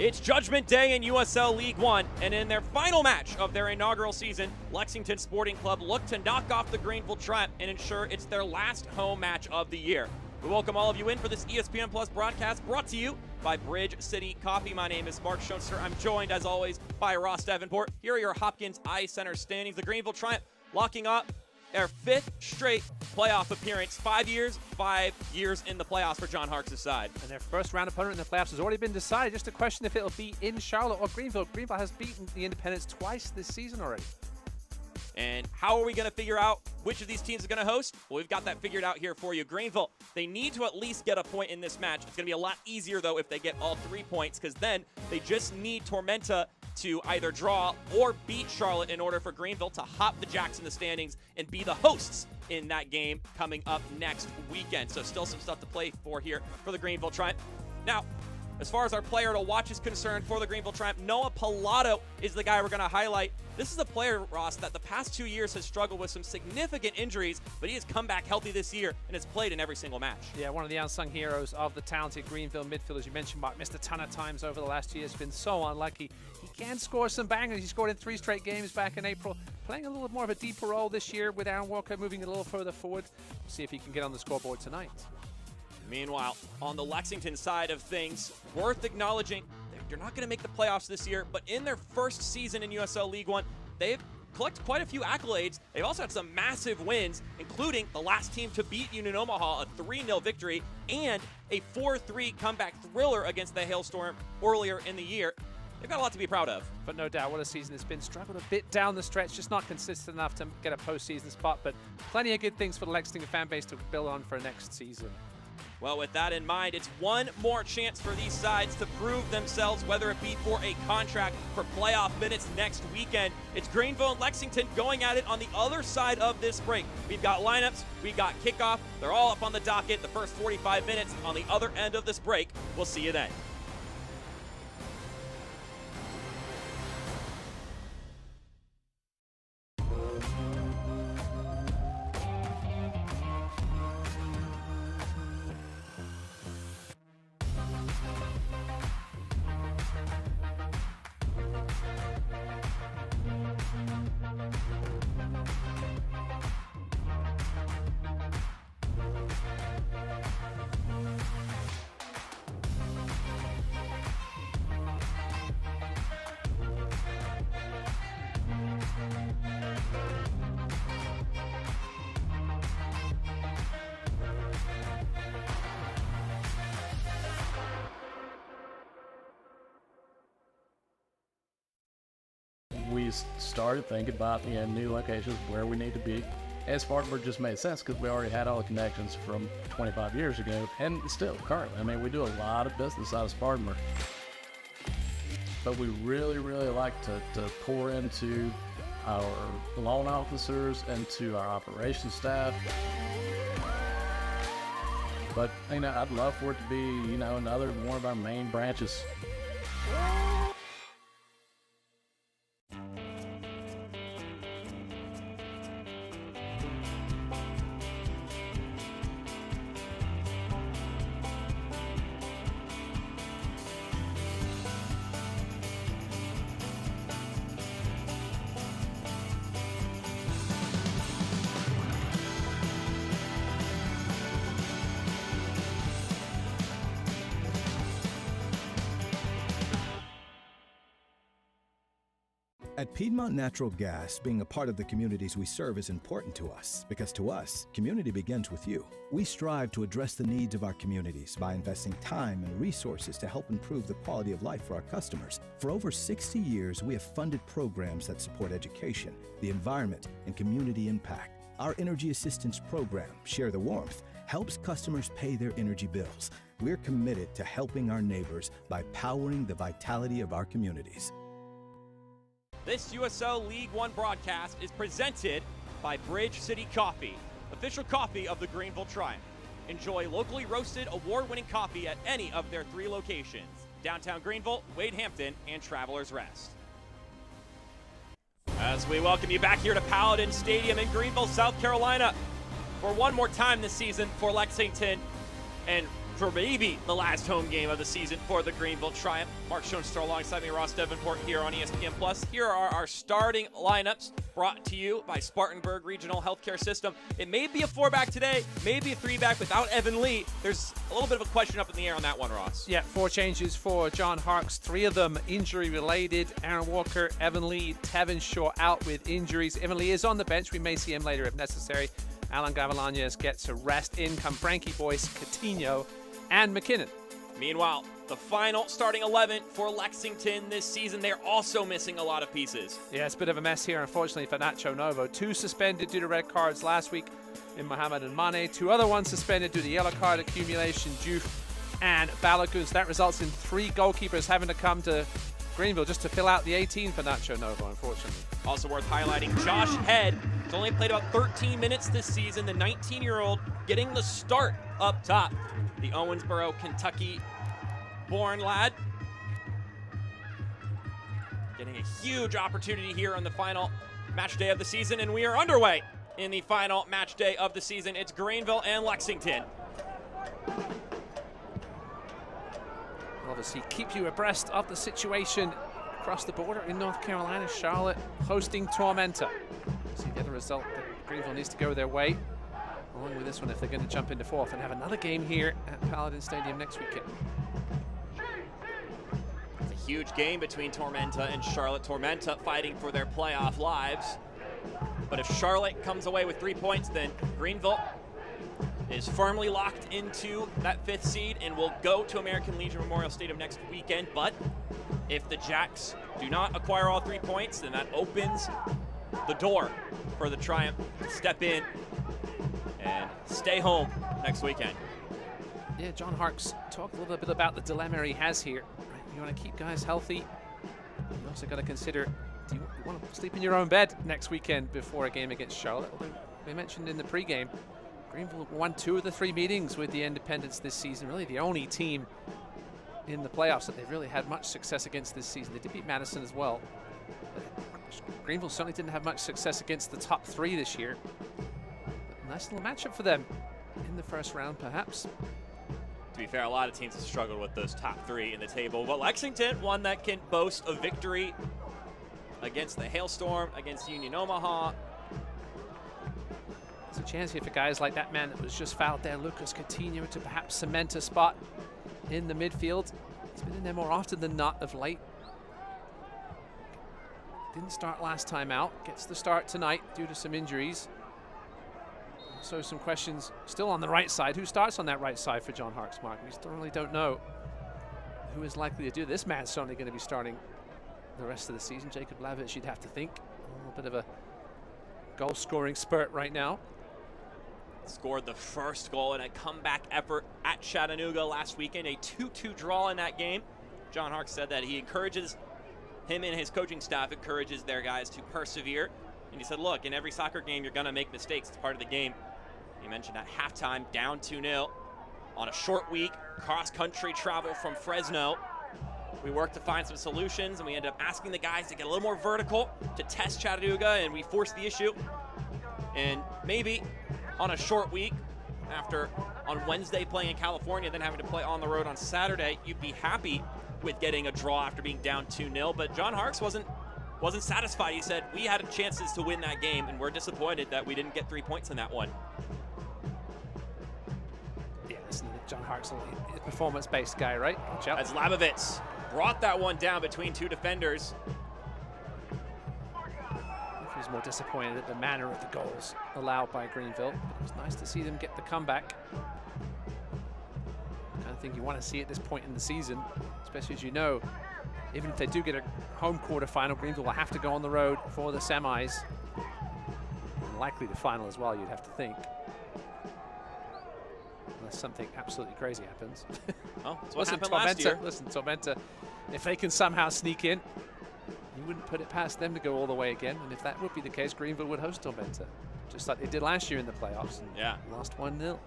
It's Judgment Day in USL League One, and in their final match of their inaugural season, Lexington Sporting Club looked to knock off the Greenville Triumph and ensure it's their last home match of the year. We welcome all of you in for this ESPN Plus broadcast brought to you by Bridge City Coffee. My name is Mark Schoenster. I'm joined, as always, by Ross Davenport. Here are your Hopkins Eye Center standings. The Greenville Triumph locking up their fifth straight playoff appearance. 5 years in the playoffs for John Harkes' side. And their first round opponent in the playoffs has already been decided. Just a question if it'll be in Charlotte or Greenville. Greenville has beaten the Independents twice this season already. And how are we going to figure out which of these teams is going to host? Well, we've got that figured out here for you. Greenville, they need to at least get a point in this match. It's going to be a lot easier, though, if they get all 3 points, because then they just need Tormenta to either draw or beat Charlotte in order for Greenville to hop the Jacks in the standings and be the hosts in that game coming up next weekend. So still some stuff to play for here for the Greenville Triumph. Now, as far as our player to watch is concerned for the Greenville Triumph, Noah Pilato is the guy we're going to highlight. This is a player, Ross, that the past 2 years has struggled with some significant injuries, but he has come back healthy this year and has played in every single match. Yeah, one of the unsung heroes of the talented Greenville midfield, as you mentioned, Mark, missed a ton of times over the last year. Has been so unlucky. He can score some bangers. He scored in 3 straight games back in April, playing a little more of a deeper role this year with Aaron Walker moving a little further forward. We'll see if he can get on the scoreboard tonight. Meanwhile, on the Lexington side of things, worth acknowledging, they're not going to make the playoffs this year, but in their first season in USL League One, they've collected quite a few accolades. They've also had some massive wins, including the last team to beat Union Omaha, a 3-0 victory, and a 4-3 comeback thriller against the Hailstorm earlier in the year. They've got a lot to be proud of. But no doubt, what a season it's been. Struggled a bit down the stretch, just not consistent enough to get a postseason spot, but plenty of good things for the Lexington fan base to build on for next season. Well, with that in mind, it's one more chance for these sides to prove themselves, whether it be for a contract for playoff minutes next weekend. It's Greenville and Lexington going at it on the other side of this break. We've got lineups, we've got kickoff. They're all up on the docket the first 45 minutes on the other end of this break. We'll see you then. We started thinking about new locations where we need to be. And Spartanburg just made sense because we already had all the connections from 25 years ago, and still currently. I mean, we do a lot of business out of Spartanburg. But we really like to pour into our loan officers and to our operations staff. But I'd love for it to be another one of our main branches. At Piedmont Natural Gas, being a part of the communities we serve is important to us, because to us, community begins with you. We strive to address the needs of our communities by investing time and resources to help improve the quality of life for our customers. For over 60 years, we have funded programs that support education, the environment, and community impact. Our Energy Assistance Program, Share the Warmth, helps customers pay their energy bills. We're committed to helping our neighbors by powering the vitality of our communities. This USL League One broadcast is presented by Bridge City Coffee, official coffee of the Greenville Triumph. Enjoy locally roasted, award-winning coffee at any of their 3 locations: downtown Greenville, Wade Hampton, and Travelers Rest. As we welcome you back here to Paladin Stadium in Greenville, South Carolina, for one more time this season for Lexington. And for maybe the last home game of the season for the Greenville Triumph. Mark Schoenster alongside me, Ross Davenport here on ESPN+. Here are our starting lineups brought to you by Spartanburg Regional Healthcare System. It may be a 4-back today, maybe a 3-back without Evan Lee. There's a little bit of a question up in the air on that one, Ross. Yeah, 4 changes for John Harkes, 3 of them injury-related. Aaron Walker, Evan Lee, Tevin Shaw out with injuries. Evan Lee is on the bench. We may see him later if necessary. Alan Gavilanes gets a rest. In come Frankie Boyce, Coutinho, and McKinnon. Meanwhile, the final starting 11 for Lexington this season, they're also missing a lot of pieces. Yeah, it's a bit of a mess here, unfortunately, for Nacho Novo. 2 suspended due to red cards last week in Mohamed and Mane. 2 other ones suspended due to yellow card accumulation, Juve and Balagus. That results in 3 goalkeepers having to come to Greenville just to fill out the 18 for Nacho Novo, unfortunately. Also worth highlighting, Josh Head has only played about 13 minutes this season. The 19-year-old getting the start up top. The Owensboro, Kentucky-born lad getting a huge opportunity here on the final match day of the season, and we are underway in the final match day of the season. It's Greenville and Lexington. Obviously, keep you abreast of the situation across the border in North Carolina. Charlotte hosting Tormenta. See the other result that Greenville needs to go their way, along with this one if they're going to jump into 4th and have another game here at Paladin Stadium next weekend. It's a huge game between Tormenta and Charlotte. Tormenta fighting for their playoff lives. But if Charlotte comes away with 3 points, then Greenville is firmly locked into that 5th seed and will go to American Legion Memorial Stadium next weekend. But if the Jacks do not acquire all 3 points, then that opens the door for the Triumph to step in and stay home next weekend. Yeah, John Harkes talked a little bit about the dilemma he has here. Right? You want to keep guys healthy. You also got to consider, do you want to sleep in your own bed next weekend before a game against Charlotte? Although we mentioned in the pregame, Greenville won 2 of the 3 meetings with the Independents this season. Really the only team in the playoffs that they've really had much success against this season. They did beat Madison as well. But Greenville certainly didn't have much success against the top 3 this year. But a nice little matchup for them in the first round, perhaps. To be fair, a lot of teams have struggled with those top 3 in the table. But Lexington, one that can boast a victory against the Hailstorm, against Union Omaha. There's a chance here for guys like that man that was just fouled there, Lucas Coutinho, to perhaps cement a spot in the midfield. He's been in there more often than not of late. Didn't start last time out. Gets the start tonight due to some injuries. So some questions still on the right side. Who starts on that right side for John Harkes, Mark? We still really don't know who is likely to do. This man's certainly going to be starting the rest of the season. Jacob Lavich, you'd have to think. A little bit of a goal-scoring spurt right now. Scored the first goal in a comeback effort at Chattanooga last weekend, a 2-2 draw in that game. John Harkes said that he encourages, him and his coaching staff encourages their guys to persevere. And he said, look, in every soccer game, you're going to make mistakes. It's part of the game. He mentioned at halftime, down 2-0 on a short week, cross-country travel from Fresno. We worked to find some solutions, and we ended up asking the guys to get a little more vertical to test Chattanooga, and we forced the issue. And maybe on a short week, after on Wednesday playing in California, then having to play on the road on Saturday, you'd be happy with getting a draw after being down 2-0. But John Harkes wasn't satisfied. He said, we had chances to win that game, and we're disappointed that we didn't get 3 points in that one. Yeah, listen, John Harkes, a performance-based guy, right? As Labovitz brought that one down between 2 defenders. He was more disappointed at the manner of the goals allowed by Greenville, but it was nice to see them get the comeback. The kind of thing you want to see at this point in the season, especially as you know, even if they do get a home quarterfinal, Greenville will have to go on the road for the semis. And likely the final as well, you'd have to think. Unless something absolutely crazy happens. Oh, that's what happened last year. Listen, Tormenta, if they can somehow sneak in, you wouldn't put it past them to go all the way again. And if that would be the case, Greenville would host Tormenta, just like they did last year in the playoffs. And yeah, lost 1-0.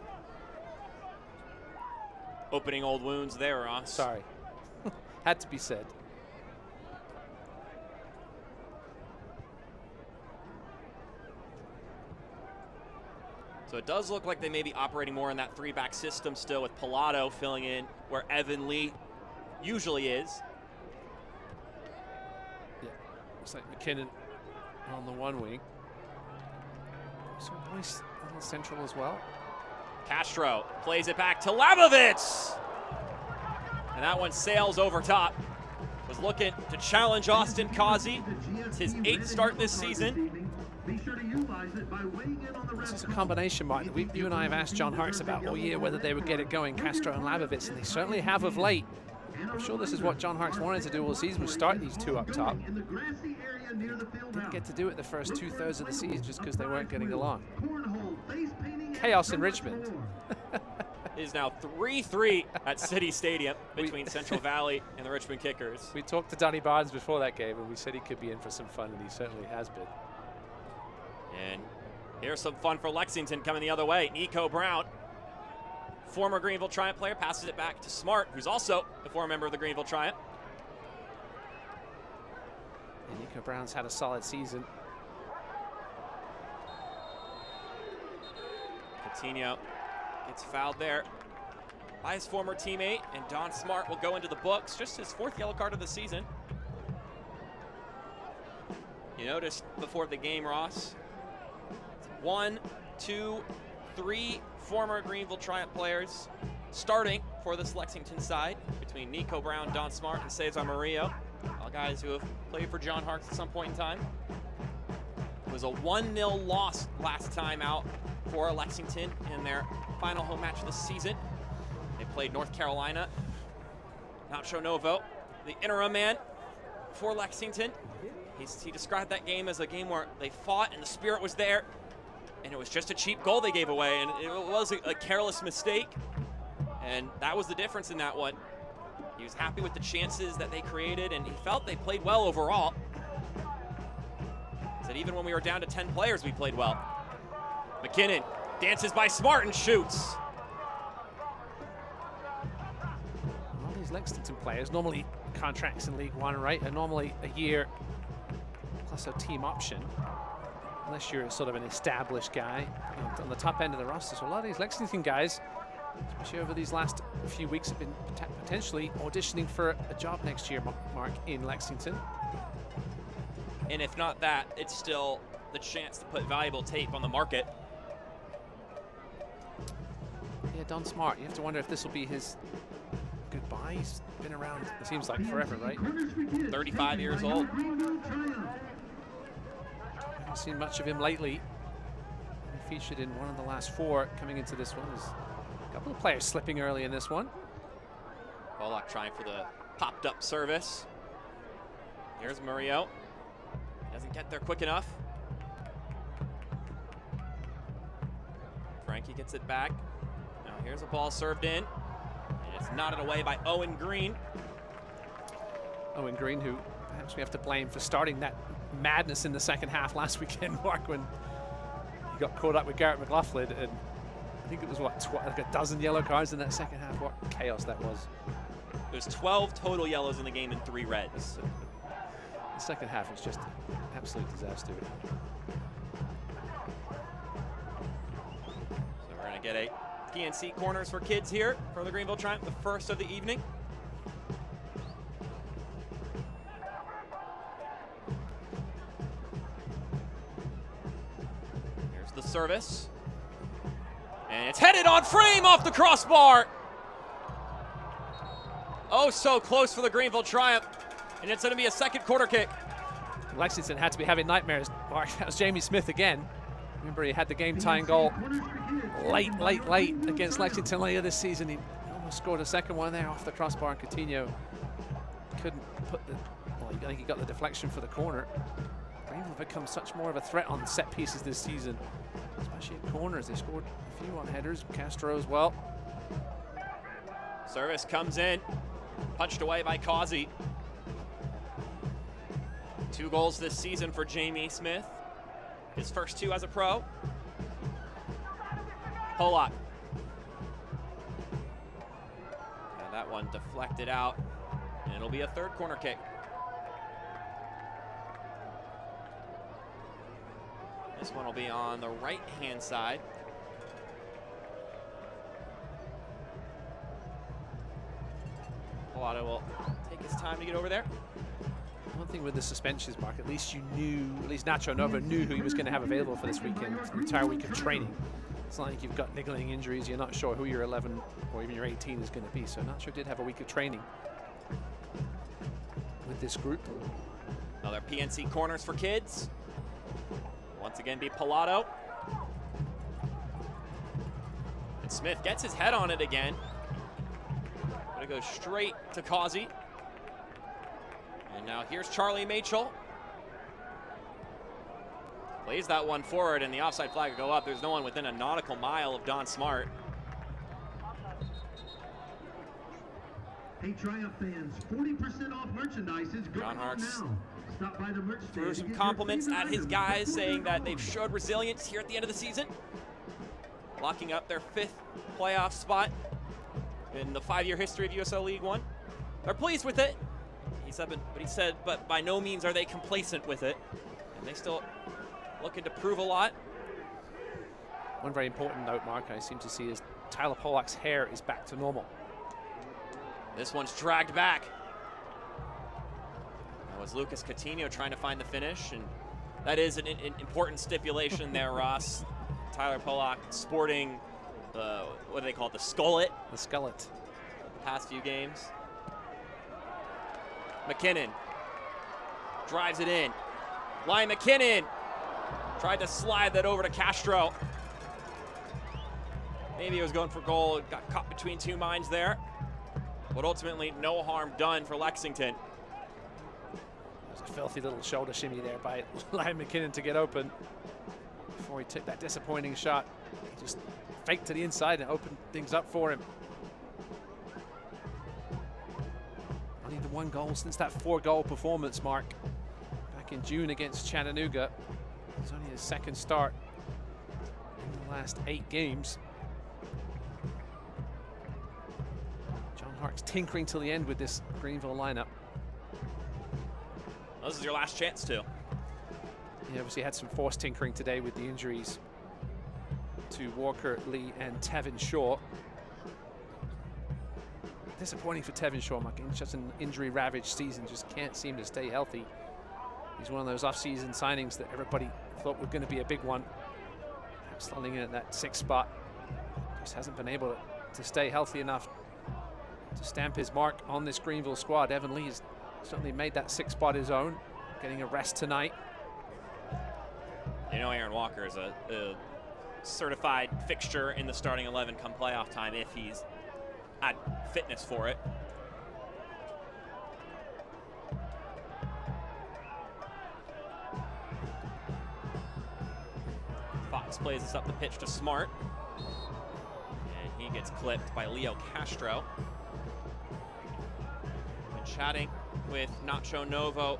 Opening old wounds there, Ross. Sorry. Had to be said. So it does look like they may be operating more in that 3-back system still, with Pilato filling in where Evan Lee usually is. Yeah, looks like McKinnon on the one wing. So nice little central as well. Castro plays it back to Labovitz. And that one sails over top. Was looking to challenge Austin Causey. It's his 8th start this season. This is a combination, Martin. You and I have asked John Harkes about all year whether they would get it going, Castro and Labovitz, and they certainly have of late. I'm sure this is what John Harkes wanted to do all season, was start these two up top. Didn't get to do it the first 2/3 of the season just because they weren't getting along. Chaos in Richmond. It is now 3-3 at City Stadium between Central Valley and the Richmond Kickers. We talked to Donnie Barnes before that game, and we said he could be in for some fun, and he certainly has been. And here's some fun for Lexington coming the other way. Nico Brown, former Greenville Triumph player, passes it back to Smart, who's also a former member of the Greenville Triumph. And Nico Brown's had a solid season. Coutinho gets fouled there by his former teammate, and Don Smart will go into the books. Just his 4th yellow card of the season. You noticed before the game, Ross, 1, 2, 3 former Greenville Triumph players starting for this Lexington side, between Nico Brown, Don Smart, and Cesar Murillo. All guys who have played for John Harkes at some point in time. It was a 1-0 loss last time out for Lexington in their final home match of the season. They played North Carolina. Nacho Novo, the interim man for Lexington. He described that game as a game where they fought and the spirit was there, and it was just a cheap goal they gave away, and it was a careless mistake, and that was the difference in that one. He was happy with the chances that they created, and he felt they played well overall. He said even when we were down to 10 players, we played well. McKinnon dances by Smart and shoots. All these Lexington players, normally contracts in League One, right, are normally a year plus a team option, unless you're sort of an established guy on the top end of the roster. So a lot of these Lexington guys, especially over these last few weeks, have been potentially auditioning for a job next year, Mark, in Lexington. And if not that, it's still the chance to put valuable tape on the market. Yeah, Don Smart, you have to wonder if this will be his goodbye. He's been around, it seems like, forever, right? 35 years old. Haven't seen much of him lately. He featured in one of the last 4 coming into this one. There's a couple of players slipping early in this one. Pollock trying for the popped up service. Here's Murillo. Doesn't get there quick enough. Frankie gets it back. Now here's a ball served in, and it's knotted away by Owen Green. Owen Green, who perhaps we have to blame for starting that madness in the second half last weekend, Mark, when he got caught up with Garrett McLaughlin, and I think it was, what, like a dozen yellow cards in that second half. What chaos that was. There's 12 total yellows in the game and 3 reds. The second half was just an absolute disaster. So we're going to get a PNC corners for kids here for the Greenville Triumph, the first of the evening. Here's the service. And it's headed on frame off the crossbar. Oh, so close for the Greenville Triumph. And it's going to be a second quarter kick. Lexington had to be having nightmares. Mark, that was Jamie Smith again. Remember, he had the game-tying goal late against Lexington later this season. He almost scored a second one there off the crossbar, and Coutinho couldn't put the, well, I think he got the deflection for the corner. Greenville have become such more of a threat on set pieces this season, especially at corners. They scored a few on headers, Castro as well. Service comes in, punched away by Causey. 2 goals this season for Jamie Smith. His first 2 as a pro. Pollock. And that one deflected out, and it'll be a third corner kick. This one will be on the right-hand side. Pallado will take his time to get over there. One thing with the suspensions, Mark, at least Nacho Novo knew who he was going to have available for this weekend, the entire week of training. It's not like you've got niggling injuries, you're not sure who your 11 or even your 18 is going to be. So Nacho did have a week of training with this group. Another PNC corners for kids. Once again, be Pallado. And Smith gets his head on it again. Gonna go straight to Causey. And now here's Charlie Machel. Plays that one forward, and the offside flag will go up. There's no one within a nautical mile of Don Smart. Hey, Triumph fans, 40% off merchandise is going John on Hart's now. Stop by the merch stand threw to some get your compliments favorite at his items guys, before saying they're that they've gone. showed resilience here at the end of the season, locking up their 5th playoff spot in the 5-year history of USL League One. They're pleased with it. He said, but by no means are they complacent with it, and they still looking to prove a lot. One very important note, Mark, I seem to see is Tyler Pollock's hair is back to normal. This one's dragged back. That was Lucas Coutinho trying to find the finish, and that is an important stipulation there, Ross. Tyler Pollock sporting, what do they call it, the skullet? The skullet. The past few games. McKinnon drives it in. Ryan McKinnon tried to slide that over to Castro. Maybe he was going for goal, got caught between two minds there. But ultimately, no harm done for Lexington. There's a filthy little shoulder shimmy there by Ryan McKinnon to get open before he took that disappointing shot. He just faked to the inside and opened things up for him. Only the 1 goal since that 4-goal performance, Mark, back in June against Chattanooga. It's only his 2nd start in the last 8 games. John Hart's tinkering till the end with this Greenville lineup. Well, this is your last chance to. He obviously had some forced tinkering today with the injuries to Walker, Lee, and Tevin Shaw. Disappointing for Tevin Shaw, Mark. In just an injury-ravaged season, just can't seem to stay healthy. He's one of those off-season signings that everybody thought were going to be a big one. Perhaps slotting in at that 6th spot. Just hasn't been able to stay healthy enough to stamp his mark on this Greenville squad. Evan Lee has certainly made that 6th spot his own, getting a rest tonight. You know, Aaron Walker is a certified fixture in the starting 11 come playoff time if he's had fitness for it. Fox plays this up the pitch to Smart. And he gets clipped by Leo Castro. Been chatting with Nacho Novo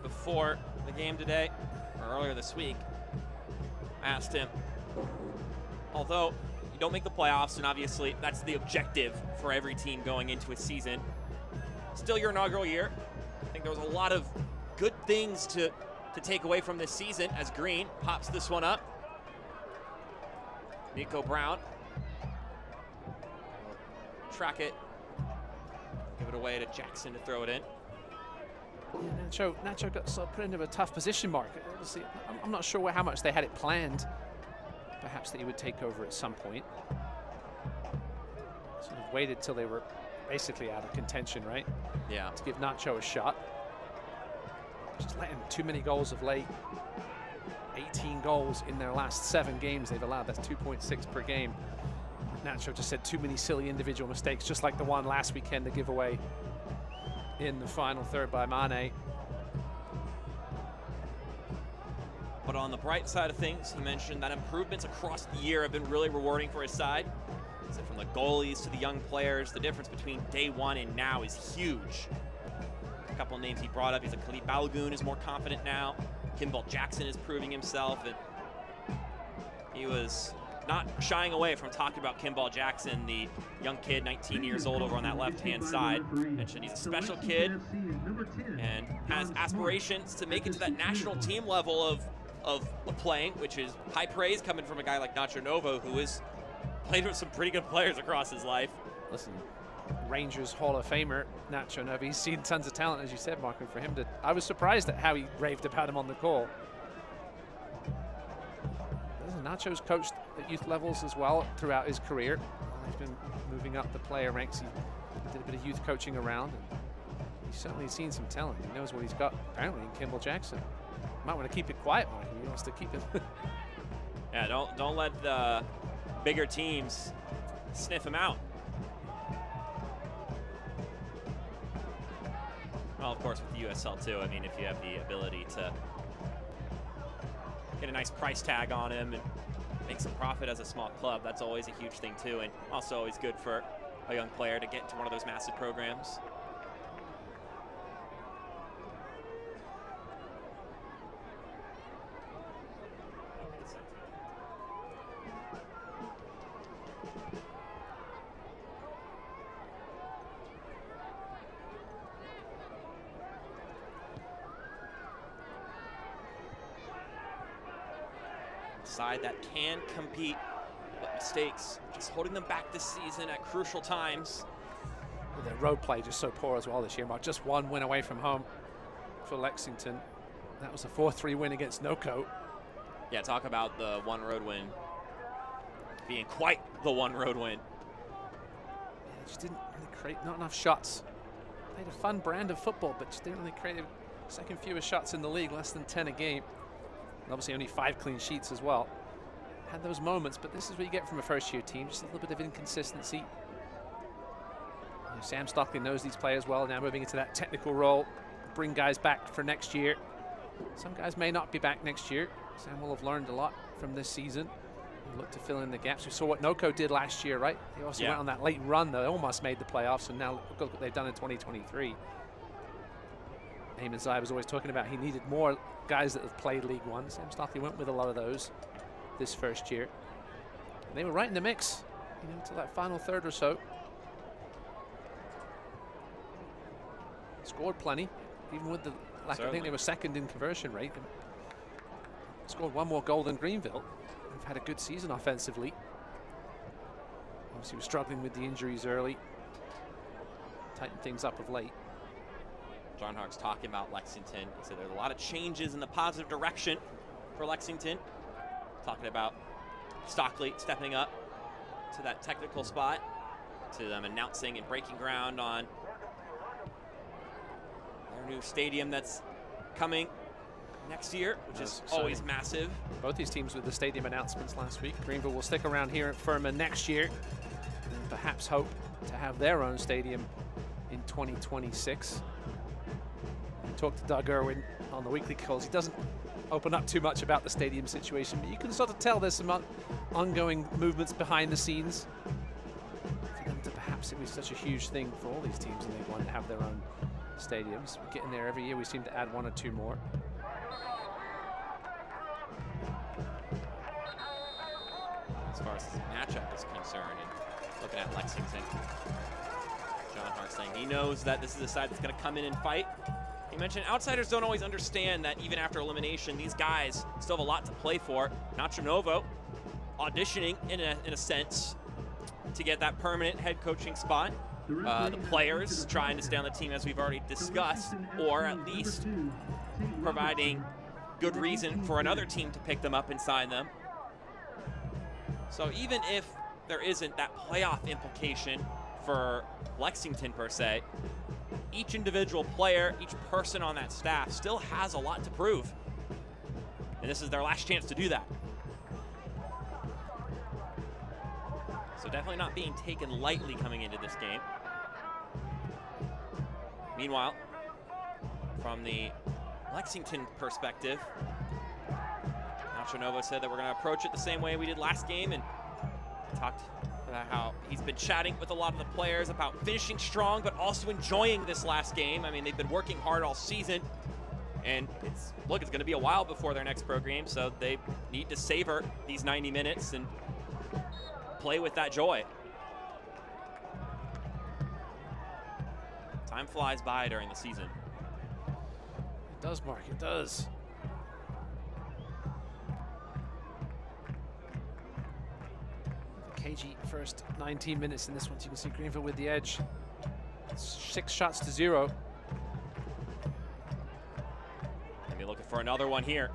before the game today, or earlier this week. I asked him, although you don't make the playoffs, and obviously that's the objective for every team going into a season, still your inaugural year. I think there was a lot of good things to take away from this season as Green pops this one up. Nico Brown. Track it. Give it away to Jackson to throw it in. Yeah, Nacho got sort of put into a tough position, Mark. Obviously, I'm not sure how much they had it planned. Perhaps that he would take over at some point. Sort of waited till they were basically out of contention, right? Yeah. To give Nacho a shot. Just letting too many goals of late. 18 goals in their last 7 games they've allowed. That's 2.6 per game. Nacho just said too many silly individual mistakes, just like the one last weekend, the giveaway in the final third by Mane. But on the bright side of things, he mentioned that improvements across the year have been really rewarding for his side. He said from the goalies to the young players, the difference between day one and now is huge. A couple of names he brought up, he's like Khalid Balogun is more confident now. Kimball Jackson is proving himself, and he was not shying away from talking about Kimball Jackson, the young kid, 19 years old, over on that left-hand side. Mentioned he's a special kid and has aspirations to make it to that national team level of playing, which is high praise coming from a guy like Nacho Novo, who has played with some pretty good players across his life. Listen, Rangers Hall of Famer, Nacho Nova. He's seen tons of talent, as you said, Mark, and for him to, I was surprised at how he raved about him on the call. Nacho's coached at youth levels as well throughout his career. He's been moving up the player ranks. He did a bit of youth coaching around, and he's certainly seen some talent. He knows what he's got, apparently, in Kimball Jackson. Might want to keep it quiet, Mark. He wants to keep it. Yeah, don't let the bigger teams sniff him out. Well, of course, with the USL too. I mean, if you have the ability to get a nice price tag on him and make some profit as a small club, that's always a huge thing too, and also always good for a young player to get into one of those massive programs. Side that can compete, but mistakes just holding them back this season at crucial times. Well, their road play just so poor as well this year, Mark. Just one win away from home for Lexington. That was a 4-3 win against NOCO. Yeah, talk about the one road win being quite the one road win. Yeah, just didn't really create, not enough shots. Played a fun brand of football, but just didn't really create second fewest shots in the league, less than 10 a game. And obviously only 5 clean sheets as well. Had those moments, but this is what you get from a first-year team, just a little bit of inconsistency. You know, Sam Stockley knows these players well, now moving into that technical role, bring guys back for next year. Some guys may not be back next year. Sam will have learned a lot from this season. He'll look to fill in the gaps. We saw what NOCO did last year, right? They also went on that late run, though. They almost made the playoffs, and now look what they've done in 2023. Eamon Zai was always talking about he needed more guys that have played League One. Sam Stockley went with a lot of those this first year. And they were right in the mix, you know, until that final third or so. Scored plenty, even with the lack. I think they were second in conversion rate. And scored one more goal than Greenville. They've had a good season offensively. Obviously, was struggling with the injuries early. Tightened things up of late. John Hark's talking about Lexington. He said there's a lot of changes in the positive direction for Lexington. Talking about Stockley stepping up to that technical spot, to them announcing and breaking ground on their new stadium that's coming next year, which is always massive. Both these teams with the stadium announcements last week. Greenville will stick around here at Furman next year and perhaps hope to have their own stadium in 2026. Talked to Doug Irwin on the weekly calls. He doesn't open up too much about the stadium situation, but you can sort of tell there's some ongoing movements behind the scenes. For them to perhaps it was such a huge thing for all these teams in League One to have their own stadiums. We're getting there every year. We seem to add 1 or 2 more. As far as the matchup is concerned, and looking at Lexington, John Hart saying he knows that this is a side that's going to come in and fight. He mentioned outsiders don't always understand that even after elimination, these guys still have a lot to play for. Nacho Novo auditioning in a sense to get that permanent head coaching spot. The players trying to stay on the team, as we've already discussed, or at least providing good reason for another team to pick them up and sign them. So even if there isn't that playoff implication for Lexington per se, each individual player, each person on that staff still has a lot to prove. And this is their last chance to do that. So definitely not being taken lightly coming into this game. Meanwhile, from the Lexington perspective, Nacho Novo said that we're going to approach it the same way we did last game, and talked about how he's been chatting with a lot of the players about finishing strong, but also enjoying this last game. I mean, they've been working hard all season, and it's going to be a while before their next pro game, so they need to savor these 90 minutes and play with that joy. Time flies by during the season. It does, Mark, it does. cagey first 19 minutes in this one. So you can see Greenville with the edge. 6 shots to 0. Maybe looking for another one here.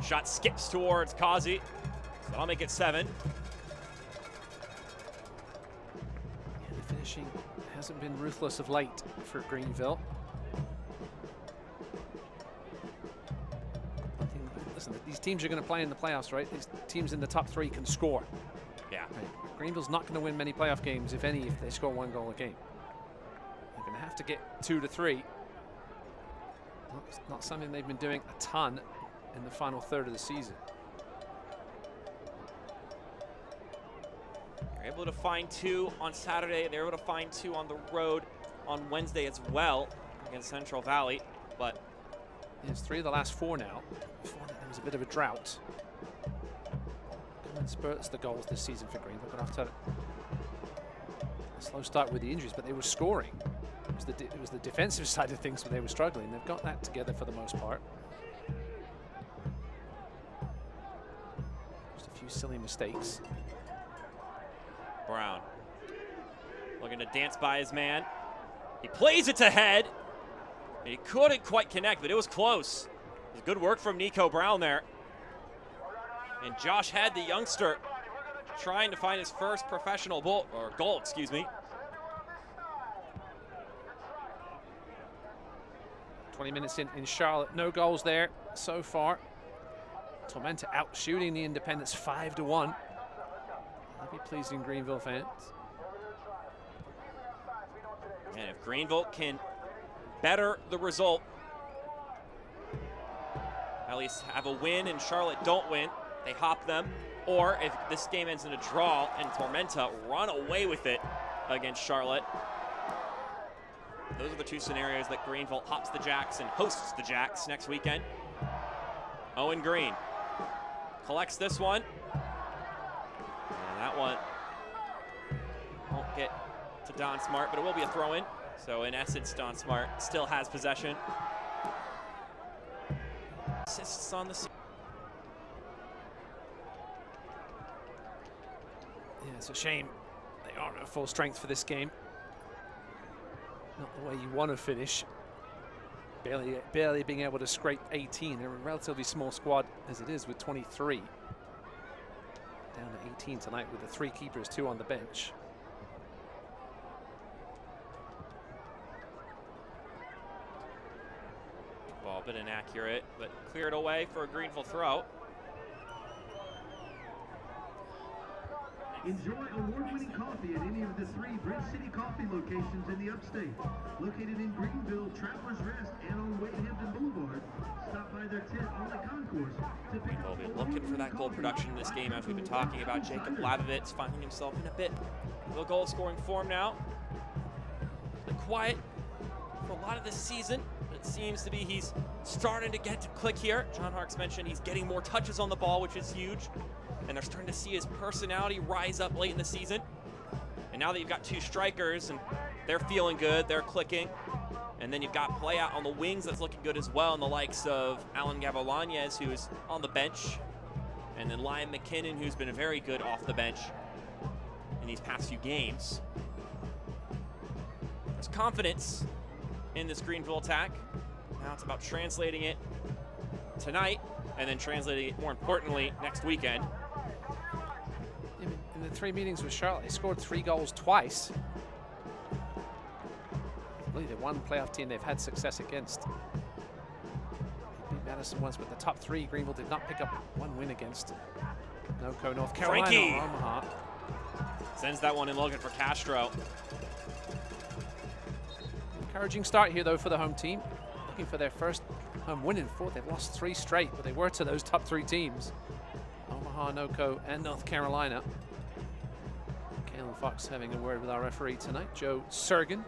Shot skips towards Kazi, so that'll make it 7. Yeah, the finishing hasn't been ruthless of late for Greenville. Listen, these teams are going to play in the playoffs, right? These teams in the top 3 can score. Yeah. Right. Greenville's not going to win many playoff games, if any, if they score 1 goal a game. They're going to have to get 2 to 3. It's not something they've been doing a ton in the final third of the season. They're able to find 2 on Saturday. They're able to find 2 on the road on Wednesday as well against Central Valley, but it's 3 of the last 4 now. Before that, there was a bit of a drought. And spurts the goals this season for Greenville. Got off to a slow start with the injuries, but they were scoring. It was the defensive side of things where they were struggling. They've got that together for the most part. Just a few silly mistakes. Brown looking to dance by his man. He plays it to head. He couldn't quite connect, but it was close. It was good work from Nico Brown there. And Josh Head, the youngster, trying to find his first professional goal, excuse me. 20 minutes in Charlotte, no goals there so far. Tormenta out shooting the Independents 5-1. That'll be pleasing Greenville fans. And if Greenville can better the result, at least have a win and Charlotte don't win, they hop them. Or if this game ends in a draw and Tormenta run away with it against Charlotte, those are the 2 scenarios that Greenville hops the Jacks and hosts the Jacks next weekend. Owen Green collects this one. And that one won't get to Don Smart, but it will be a throw-in. So in essence, Don Smart still has possession. Assists on the season. Yeah, it's a shame they aren't at full strength for this game. Not the way you want to finish. Barely being able to scrape 18. They're a relatively small squad as it is with 23. Down to 18 tonight with the 3 keepers, 2 on the bench. Ball a bit inaccurate, but cleared away for a Greenville throw. Enjoy award-winning coffee at any of the 3 Bridge City coffee locations in the upstate. Located in Greenville, Travelers Rest, and on Wade-Hampton Boulevard. Stop by their tent on the concourse to pick We'll up be looking for that goal production in this game, as we've been talking about. Jacob Lavovitz finding himself in a bit of a goal-scoring form now. Been quiet for a lot of this season. It seems to be he's starting to get to click here. John Harks mentioned he's getting more touches on the ball, which is huge. And they're starting to see his personality rise up late in the season. And now that you've got 2 strikers and they're feeling good, they're clicking. And then you've got play out on the wings that's looking good as well, and the likes of Alan Gavilanes, who is on the bench. And then Liam McKinnon, who's been very good off the bench in these past few games. There's confidence in this Greenville attack. Now it's about translating it tonight, and then translating it, more importantly, next weekend. In the 3 meetings with Charlotte, they scored 3 goals twice. I believe they're one playoff team they've had success against. They beat Madison once, but the top 3, Greenville did not pick up 1 win against. NOCO, North Carolina, Frankie Omaha. sends that one in looking for Castro. Encouraging start here, though, for the home team. Looking for their first home win in 4. They've lost 3 straight, but they were to those top 3 teams. Omaha, NOCO, and North Carolina. Kalen Fox having a word with our referee tonight, Joe Sergin.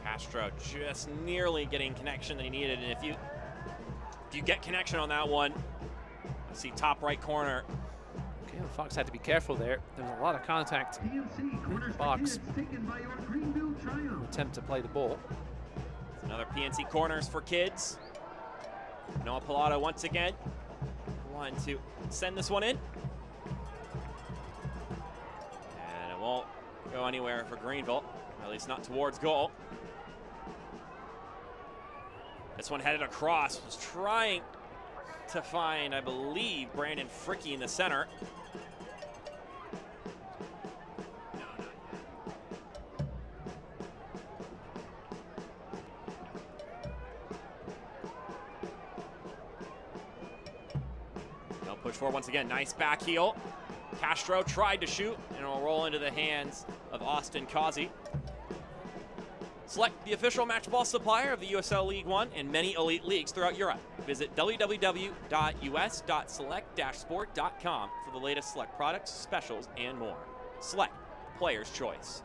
Castro just nearly getting connection that he needed, and if you get connection on that one, I see top right corner. Kalen Fox had to be careful there. There was a lot of contact in the box. Attempt to play the ball. Another PNC corners for kids. Noah Pilato once again trying to send this one in. And it won't go anywhere for Greenville, at least not towards goal. This one headed across, was trying to find, I believe, Brandon Fricky in the center. No push forward once again, nice back heel. Castro tried to shoot, and it'll roll into the hands of Austin Causey. Select, the official match ball supplier of the USL League One and many elite leagues throughout Europe. Visit www.us.select-sport.com for the latest Select products, specials, and more. Select, player's choice.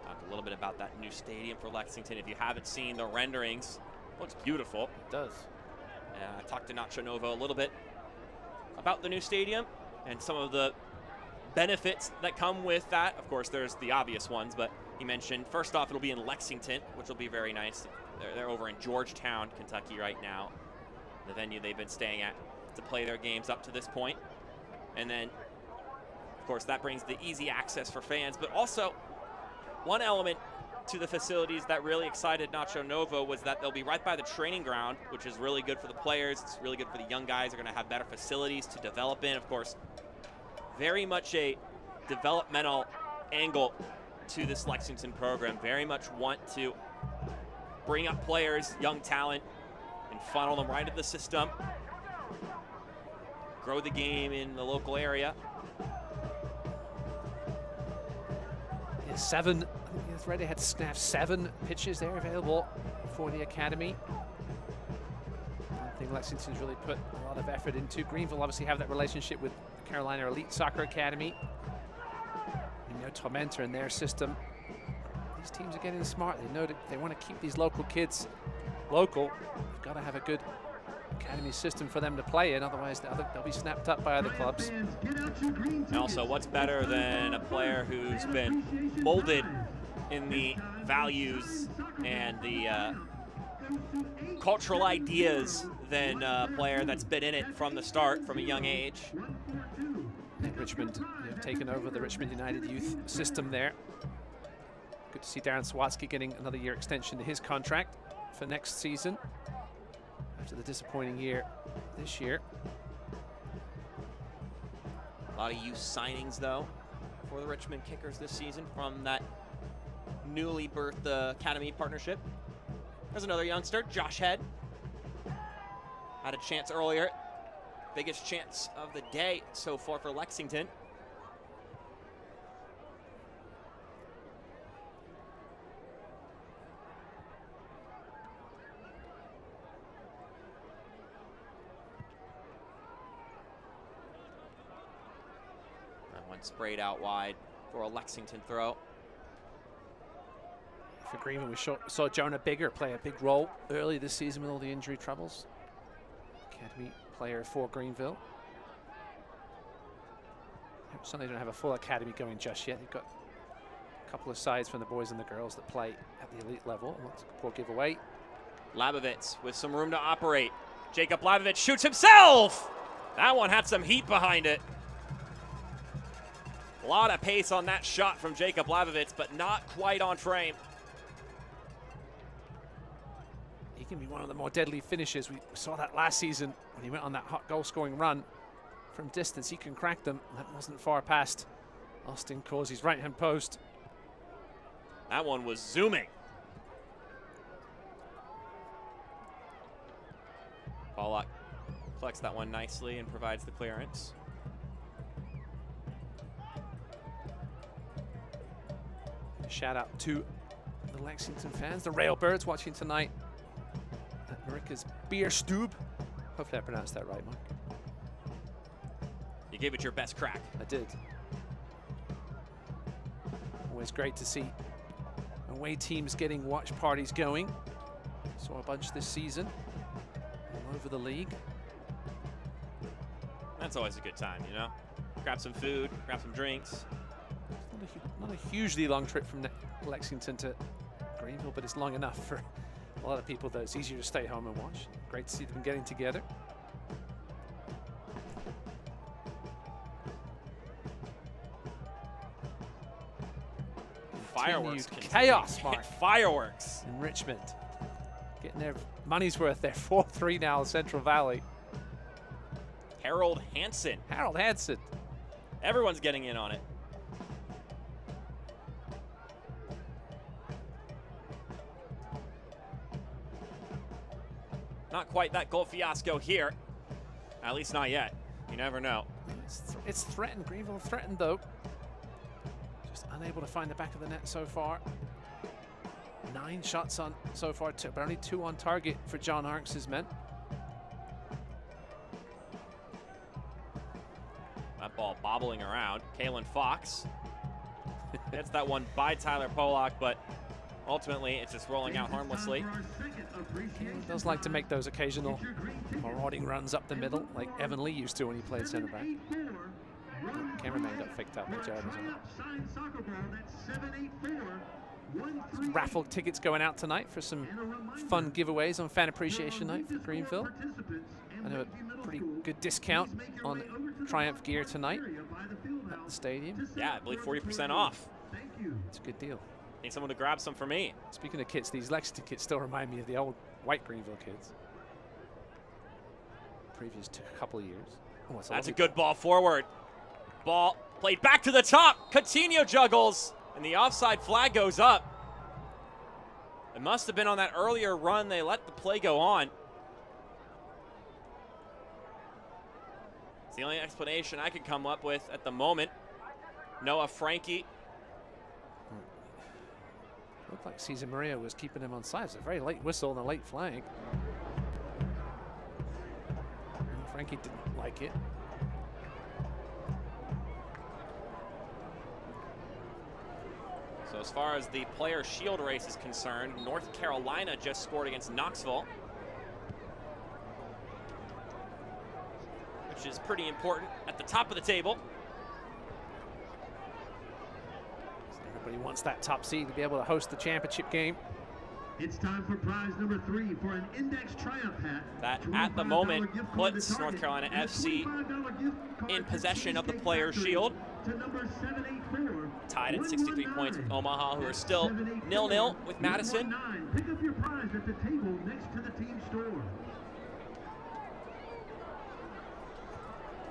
A little bit about that new stadium for Lexington. If you haven't seen the renderings, it looks beautiful. It does. I talked to Nacho Novo a little bit about the new stadium and some of the benefits that come with that. Of course, there's the obvious ones, but he mentioned, first off, it'll be in Lexington, which will be very nice. They're over in Georgetown, Kentucky right now, the venue they've been staying at to play their games up to this point. And then, of course, that brings the easy access for fans, but also one element to the facilities that really excited Nacho Novo was that they'll be right by the training ground, which is really good for the players. It's really good for the young guys. They're going to have better facilities to develop in. Of course, very much a developmental angle to this Lexington program. Very much want to bring up players, young talent, and funnel them right into the system. Grow the game in the local area. Seven, I think it's ready, had 7 pitches there available for the academy. One thing Lexington's really put a lot of effort into. Greenville obviously have that relationship with the Carolina Elite Soccer Academy. You know, Tormentor in their system. These teams are getting smart. They know that they want to keep these local kids local. They've got to have a good academy system for them to play in, otherwise they'll be snapped up by other clubs. And also, what's better than a player who's been molded in the values and the cultural ideas than a player that's been in it from the start, from a young age. And Richmond, taken over the Richmond United youth system there. Good to see Darren Swatsky getting another year extension to his contract for next season, after the disappointing year this year. A lot of youth signings, though, for the Richmond Kickers this season from that newly birthed Academy partnership. There's another youngster, Josh Head. Had a chance earlier. Biggest chance of the day so far for Lexington. Sprayed out wide for a Lexington throw. For Greenville, we saw Jonah Bigger play a big role early this season with all the injury troubles. Academy player for Greenville. Certainly don't have a full academy going just yet. They've got a couple of sides from the boys and the girls that play at the elite level. That's a poor giveaway. Labovitz with some room to operate. Jacob Labovitz shoots himself! That one had some heat behind it. A lot of pace on that shot from Jacob Labovitz, but not quite on frame. He can be one of the more deadly finishers. We saw that last season when he went on that hot goal-scoring run. From distance, he can crack them. That wasn't far past Austin Causey's right-hand post. That one was zooming. Pollock collects that one nicely and provides the clearance. Shout out to the Lexington fans, the Railbirds watching tonight at Marika's Beer Stube. Hopefully I pronounced that right, Mike. You gave it your best crack. I did. Always great to see away teams getting watch parties going. Saw a bunch this season all over the league. That's always a good time, you know? Grab some food, grab some drinks. Not a hugely long trip from Lexington to Greenville, but it's long enough for a lot of people that it's easier to stay home and watch. Great to see them getting together. Fireworks. Chaos, Mark. Fireworks. In Richmond. Getting their money's worth there. 4-3 now, Central Valley. Harold Hansen. Harold Hansen. Everyone's getting in on it. Not quite that goal fiasco here. At least not yet. You never know. It's threatened. Greenville threatened, though. Just unable to find the back of the net so far. 9 shots on so far, but only 2 on target for John Arks' men. That ball bobbling around. Kalen Fox gets that one by Tyler Pollock, but ultimately it's just rolling out harmlessly. He does like to make those occasional marauding runs up the middle, like Evan Lee used to when he played centre back. Cameraman got picked up by Jared. Raffle tickets going out tonight for some fun giveaways on Fan Appreciation Night for Greenville. I know a pretty good discount on Triumph gear tonight at the stadium. Yeah, I believe 40% off. It's a good deal. Need someone to grab some for me. Speaking of kits, these Lexington kits still remind me of the old white Greenville kits. Previous to a couple of years. Oh, that's a good ball forward. Ball played back to the top. Coutinho juggles, and the offside flag goes up. It must have been on that earlier run. They let the play go on. It's the only explanation I could come up with at the moment. Noah Frankie. Looked like Cesar Maria was keeping him on side. It's a very late whistle and a late flag. And Frankie didn't like it. So as far as the player shield race is concerned, North Carolina just scored against Knoxville, which is pretty important at the top of the table. Everybody wants that top seed to be able to host the championship game. It's time for prize number 3 for an Index Triumph hat. That at the moment puts North Carolina FC in possession of the player shield. Tied at 63 points with Omaha, who are still 0-0 with Madison. Pick up your prize at the table next to the team store.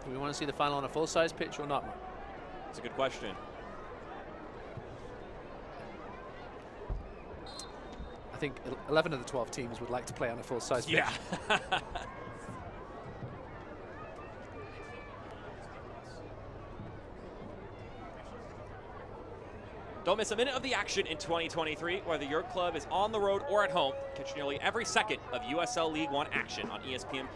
Do we want to see the final on a full-size pitch or not, Mark? That's a good question. I think 11 of the 12 teams would like to play on a full-size pitch. Yeah. Don't miss a minute of the action in 2023, whether your club is on the road or at home. Catch nearly every second of USL League One action on ESPN+,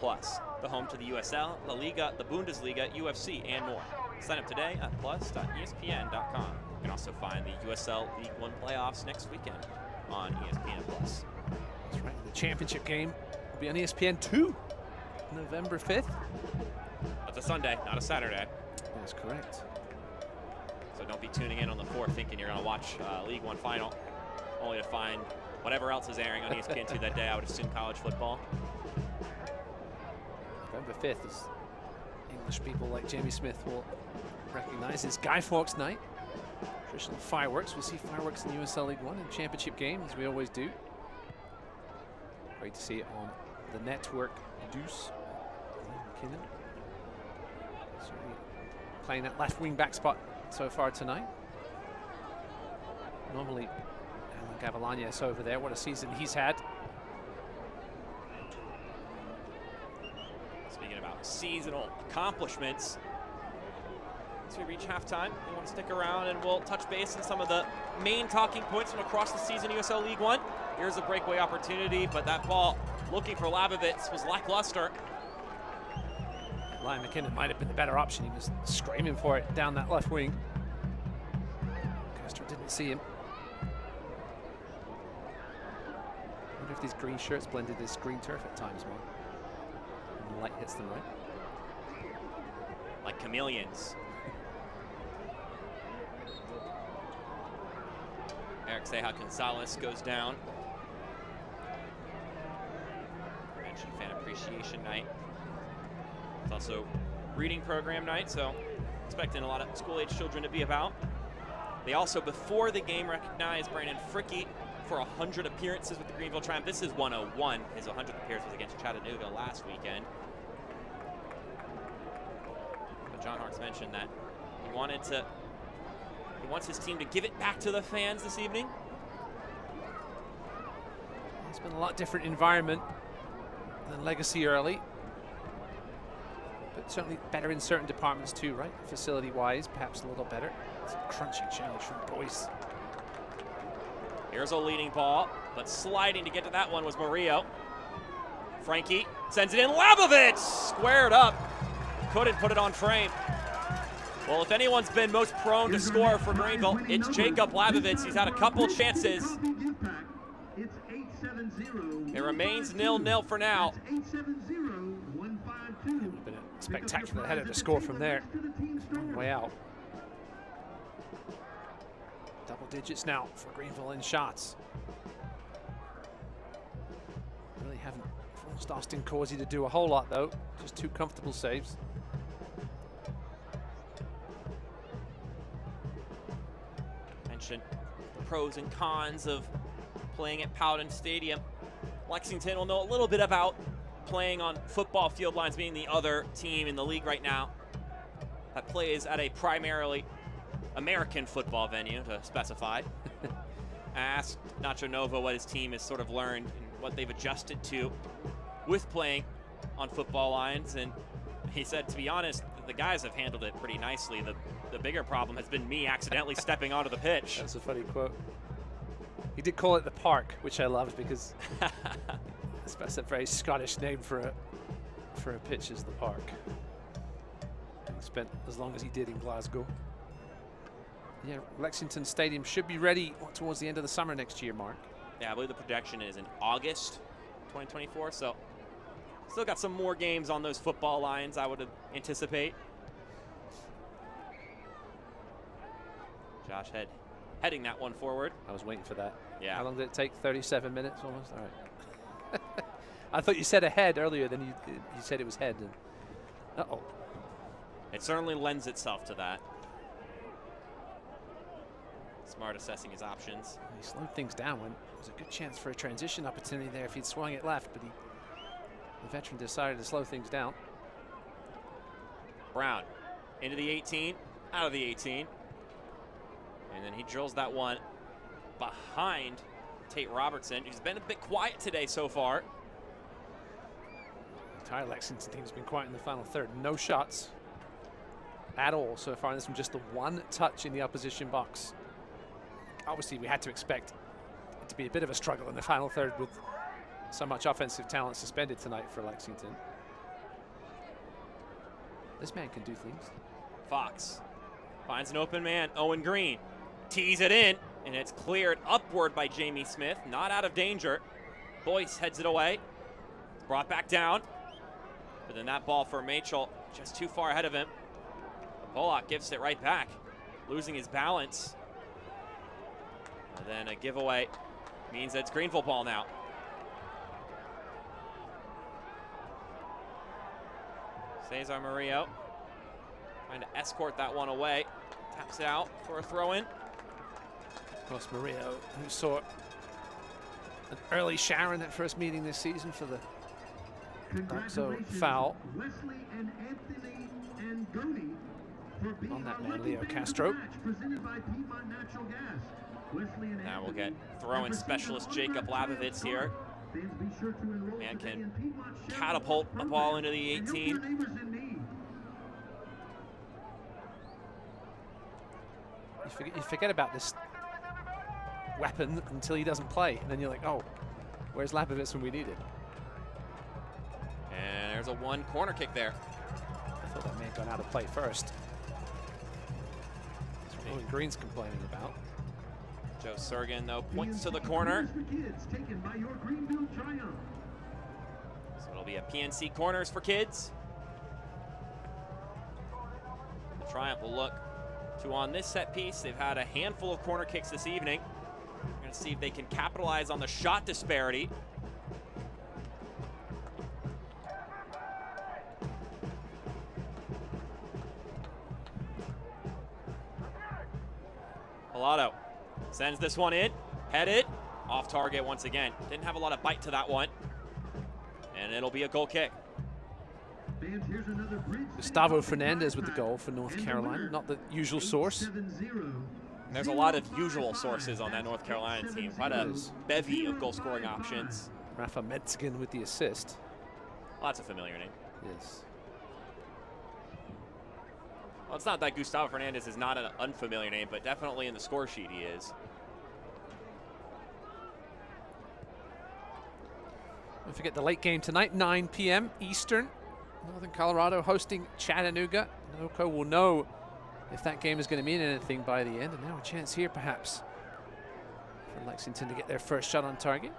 the home to the USL, La Liga, the Bundesliga, UFC, and more. Sign up today at plus.espn.com. You can also find the USL League One playoffs next weekend on ESPN+. That's right. The championship game will be on ESPN2, November 5th. That's a Sunday, not a Saturday. That's correct. So don't be tuning in on the 4th thinking you're going to watch League One final, only to find whatever else is airing on ESPN2 that day. I would assume college football. November 5th is English people like Jamie Smith will recognize as Guy Fawkes night. Traditional fireworks. We'll see fireworks in the USL League One and championship game, as we always do. Great to see it on the network. Deuce McKinnon playing that left wing back spot so far tonight. Normally Alan Gavilanes over there. What a season he's had. Speaking about seasonal accomplishments, as we reach halftime, you want to stick around and we'll touch base on some of the main talking points from across the season USL League One. Here's a breakaway opportunity, but that ball looking for Labovitz was lackluster. Ryan McKinnon might have been the better option. He was screaming for it down that left wing. Castro didn't see him. I wonder if these green shirts blended this green turf at times, Mark. And the light hits them right. like chameleons. Eric Ceja Gonzalez goes down. Mentioned fan appreciation night. It's also reading program night, so expecting a lot of school-age children to be about. They also, before the game, recognized Brandon Fricke for 100 appearances with the Greenville Triumph. This is 101. His 100th appearance was against Chattanooga last weekend. But John Harks mentioned that he wants his team to give it back to the fans this evening. It's been a lot different environment than Legacy early, but certainly better in certain departments too, right? Facility-wise, perhaps a little better. It's a crunching challenge from Boyce. Here's a leading ball, but sliding to get to that one was Murillo. Frankie sends it in. Labovitz squared up. Couldn't put it on frame. Well, if anyone's been most prone to score for Greenville, it's Jacob Labovitz. He's had a couple chances. It remains 0-0 for now. Been a spectacular header to score from there. Way out. Double digits now for Greenville in shots. Really haven't forced Austin Causey to do a whole lot though. Just 2 comfortable saves. Mentioned the pros and cons of playing at Powden Stadium. Lexington will know a little bit about playing on football field lines, being the other team in the league right now that plays at a primarily American football venue, to specify. Asked Nacho Nova what his team has sort of learned and what they've adjusted to with playing on football lines, and he said, to be honest, the guys have handled it pretty nicely. The bigger problem has been me accidentally stepping onto the pitch. That's a funny quote. He did call it the park, which I loved because that's a very Scottish name for a pitch, is the park. He spent as long as he did in Glasgow. Yeah, Lexington Stadium should be ready towards the end of the summer next year, Mark. Yeah, I believe the projection is in August 2024, so still got some more games on those football lines, I would anticipate. Josh heading that one forward. I was waiting for that. Yeah. How long did it take? 37 minutes almost? All right. I thought you said ahead earlier, then you said it was head. Uh-oh. It certainly lends itself to that. Smart assessing his options. He slowed things down when there was a good chance for a transition opportunity there if he'd swung it left, but the veteran decided to slow things down. Brown into the 18, out of the 18. And then he drills that one behind Tate Robertson, who's been a bit quiet today so far. The entire Lexington team's been quiet in the final third. No shots at all so far. This one just the one touch in the opposition box. Obviously, we had to expect it to be a bit of a struggle in the final third with so much offensive talent suspended tonight for Lexington. This man can do things. Fox finds an open man. Owen Green tees it in, and it's cleared upward by Jamie Smith. Not out of danger. Boyce heads it away. Brought back down. But then that ball for Machel just too far ahead of him. Pollock gives it right back, losing his balance. And then a giveaway means that it's Greenville ball now. Cesar Murillo trying to escort that one away. Taps it out for a throw-in. Of course, Murillo, who saw an early shower in that first meeting this season for the Doxo foul Wesley and Anthony and Gurney for being on that our man, lucky Leo man of the Castro. match, presented by Piedmont Natural Gas. Wesley and Now we'll Anthony get throw-in specialist Jacob Labovitz here. Fans, be sure to enroll Man today can in Piedmont Chevrolet's catapult a ball into the program and help 18. your neighbors in need. You forget about this weapon until he doesn't play, and then you're like, oh, where's Labovitz when we need it? And there's a one corner kick there. I thought that may have gone out of play first. That's what Owen Green's complaining about. Joe Surgan, though, points to the corner. For kids, taken by your Greenville Triumph. So it'll be a PNC corners for kids. Triumph will look to on this set piece. They've had a handful of corner kicks this evening. We're going to see if they can capitalize on the shot disparity. Pilato sends this one in, headed, off target once again. Didn't have a lot of bite to that one. And it'll be a goal kick. Gustavo Fernandez with the goal for North Carolina, not the usual source. There's a lot of usual sources on that North Carolina team. Quite a bevy of goal-scoring options. Rafa Metzgen with the assist. Well, that's a familiar name. Yes. Well, it's not that Gustavo Fernandez is not an unfamiliar name, but definitely in the score sheet he is. Don't forget the late game tonight, 9 p.m. Eastern. Northern Colorado hosting Chattanooga. Noco will know if that game is going to mean anything by the end. And now a chance here, perhaps, for Lexington to get their first shot on target.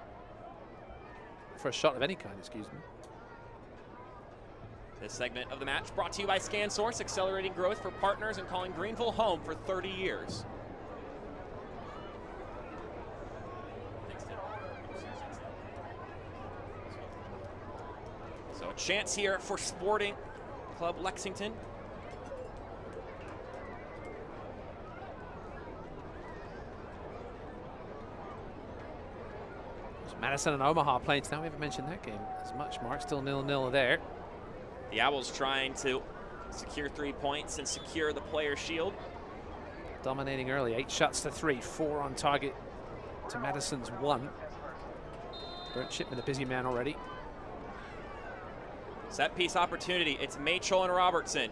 First shot of any kind, excuse me. This segment of the match brought to you by ScanSource, accelerating growth for partners and calling Greenville home for 30 years. So a chance here for Sporting Club Lexington. Madison and Omaha playing tonight. We haven't mentioned that game as much, Mark. Still 0-0 there. The Owls trying to secure 3 points and secure the player shield. Dominating early, 8 shots to 3, 4 on target to Madison's 1. Bert Shipman, a busy man already. Set piece opportunity. It's Machel and Robertson.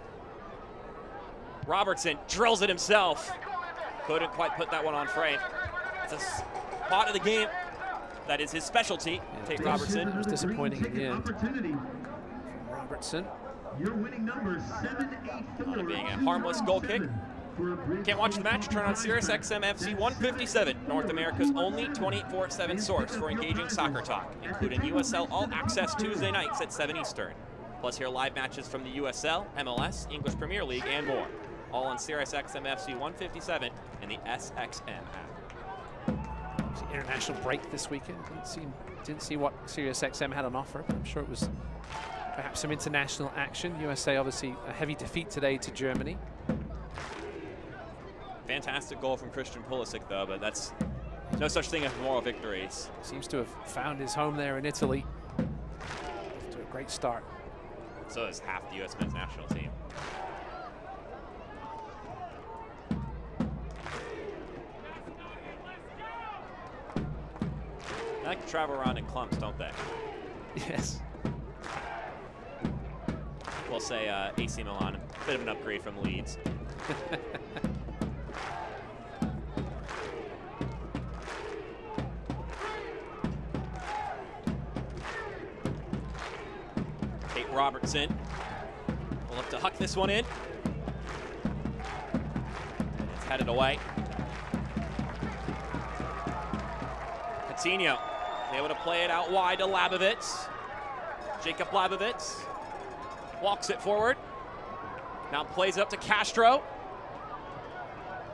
Robertson drills it himself. Couldn't quite put that one on frame. It's a spot of the game. That is his specialty. Yeah, Tate Robertson. It was disappointing in the end. From Robertson. Your winning number 784. Being a harmless goal kick. Can't watch the match? Turn on Sirius XM FC 157, North America's only 24/7 source for engaging soccer talk, including USL All Access Tuesday nights at 7 Eastern. Plus hear live matches from the USL, MLS, English Premier League, and more. All on Sirius XM FC 157 and the SXM app. International break this weekend. Didn't see what Sirius XM had on offer, but I'm sure it was perhaps some international action. USA obviously a heavy defeat today to Germany. Fantastic goal from Christian Pulisic though, but that's no such thing as moral victories. Seems to have found his home there in Italy. Off to a great start. So is half the US men's national team. They like to travel around in clumps, don't they? Yes. We'll say AC Milan, a bit of an upgrade from Leeds. Tate Robertson will look to huck this one in. It's headed away. Coutinho able to play it out wide to Labovitz. Jacob Labovitz walks it forward. Now plays it up to Castro.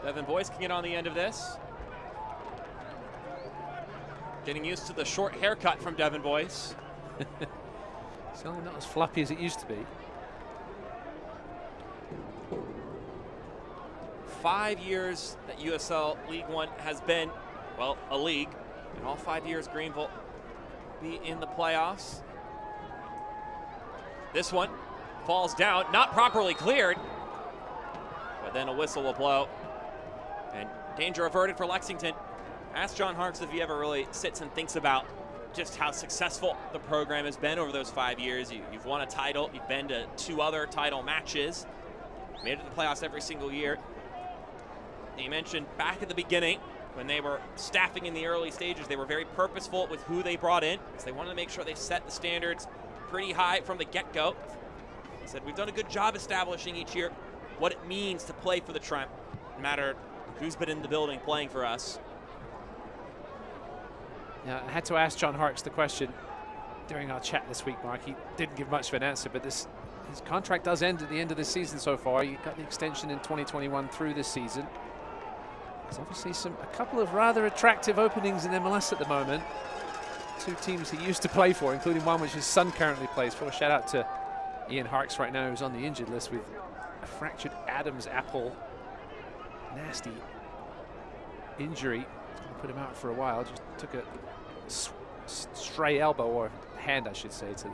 Devin Boyce can get on the end of this. Getting used to the short haircut from Devin Boyce. It's only not as fluffy as it used to be. 5 years that USL League One has been, well, a league. In all 5 years, Greenville be in the playoffs. This one falls down, not properly cleared, but then a whistle will blow. And danger averted for Lexington. Ask John Harkes if he ever really sits and thinks about just how successful the program has been over those 5 years. You've won a title, you've been to 2 other title matches, made it to the playoffs every single year. And you mentioned back at the beginning, when they were staffing in the early stages, they were very purposeful with who they brought in, because they wanted to make sure they set the standards pretty high from the get-go. He said, we've done a good job establishing each year what it means to play for the Triumph, no matter who's been in the building playing for us. Yeah, I had to ask John Harkes the question during our chat this week, Mark. He didn't give much of an answer, but this his contract does end at the end of this season so far. He got the extension in 2021 through this season. There's obviously a couple of rather attractive openings in MLS at the moment. Two teams he used to play for, including one which his son currently plays for. Shout out to Ian Harkes right now, who's on the injured list with a fractured Adam's apple. Nasty injury. It's going to put him out for a while. Just took a stray elbow, or hand I should say, to the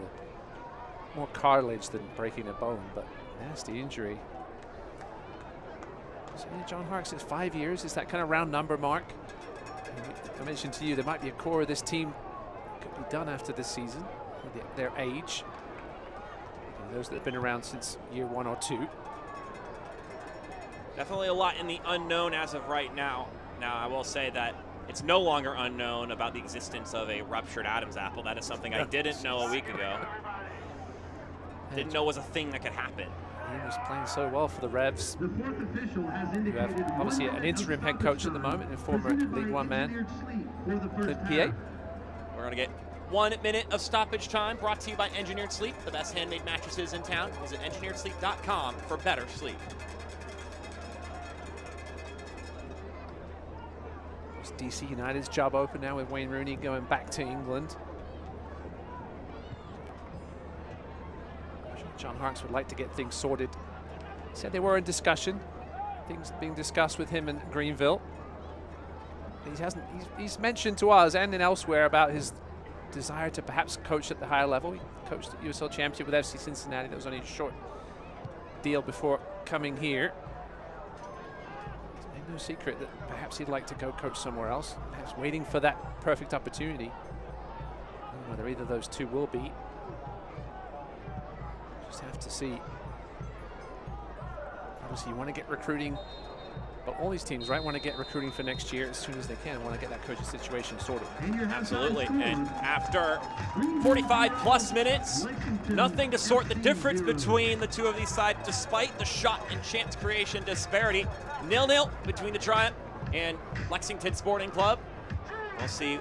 more cartilage than breaking a bone, but nasty injury. So yeah, John Harkes says 5 years is that kind of round number mark. I mentioned to you there might be a core of this team that could be done after this season with their age. And those that have been around since year 1 or 2. Definitely a lot in the unknown as of right now. Now, I will say that it's no longer unknown about the existence of a ruptured Adam's apple. That is something I didn't know a week ago. Didn't know was a thing that could happen. He was playing so well for the Revs. The fourth official has You have indicated obviously an interim head coach at the moment, and former League One man. Good PA. We're going to get 1 minute of stoppage time, brought to you by Engineered Sleep, the best handmade mattresses in town. Visit engineeredsleep.com for better sleep. It's DC United's job open now with Wayne Rooney going back to England. John Harkes would like to get things sorted. He said they were in discussion. Things being discussed with him and Greenville. He's mentioned to us and elsewhere about his desire to perhaps coach at the higher level. He coached at USL Championship with FC Cincinnati. That was only a short deal before coming here. It's made no secret that perhaps he'd like to go coach somewhere else, perhaps waiting for that perfect opportunity. I don't know whether either of those two will be. Just have to see. Obviously, you want to get recruiting, but all these teams, right, want to get recruiting for next year as soon as they can. Want to get that coaching situation sorted. Absolutely. And after 45 plus minutes, nothing to sort the difference between the two of these sides, despite the shot and chance creation disparity. 0-0 between the Giant and Lexington Sporting Club. We'll see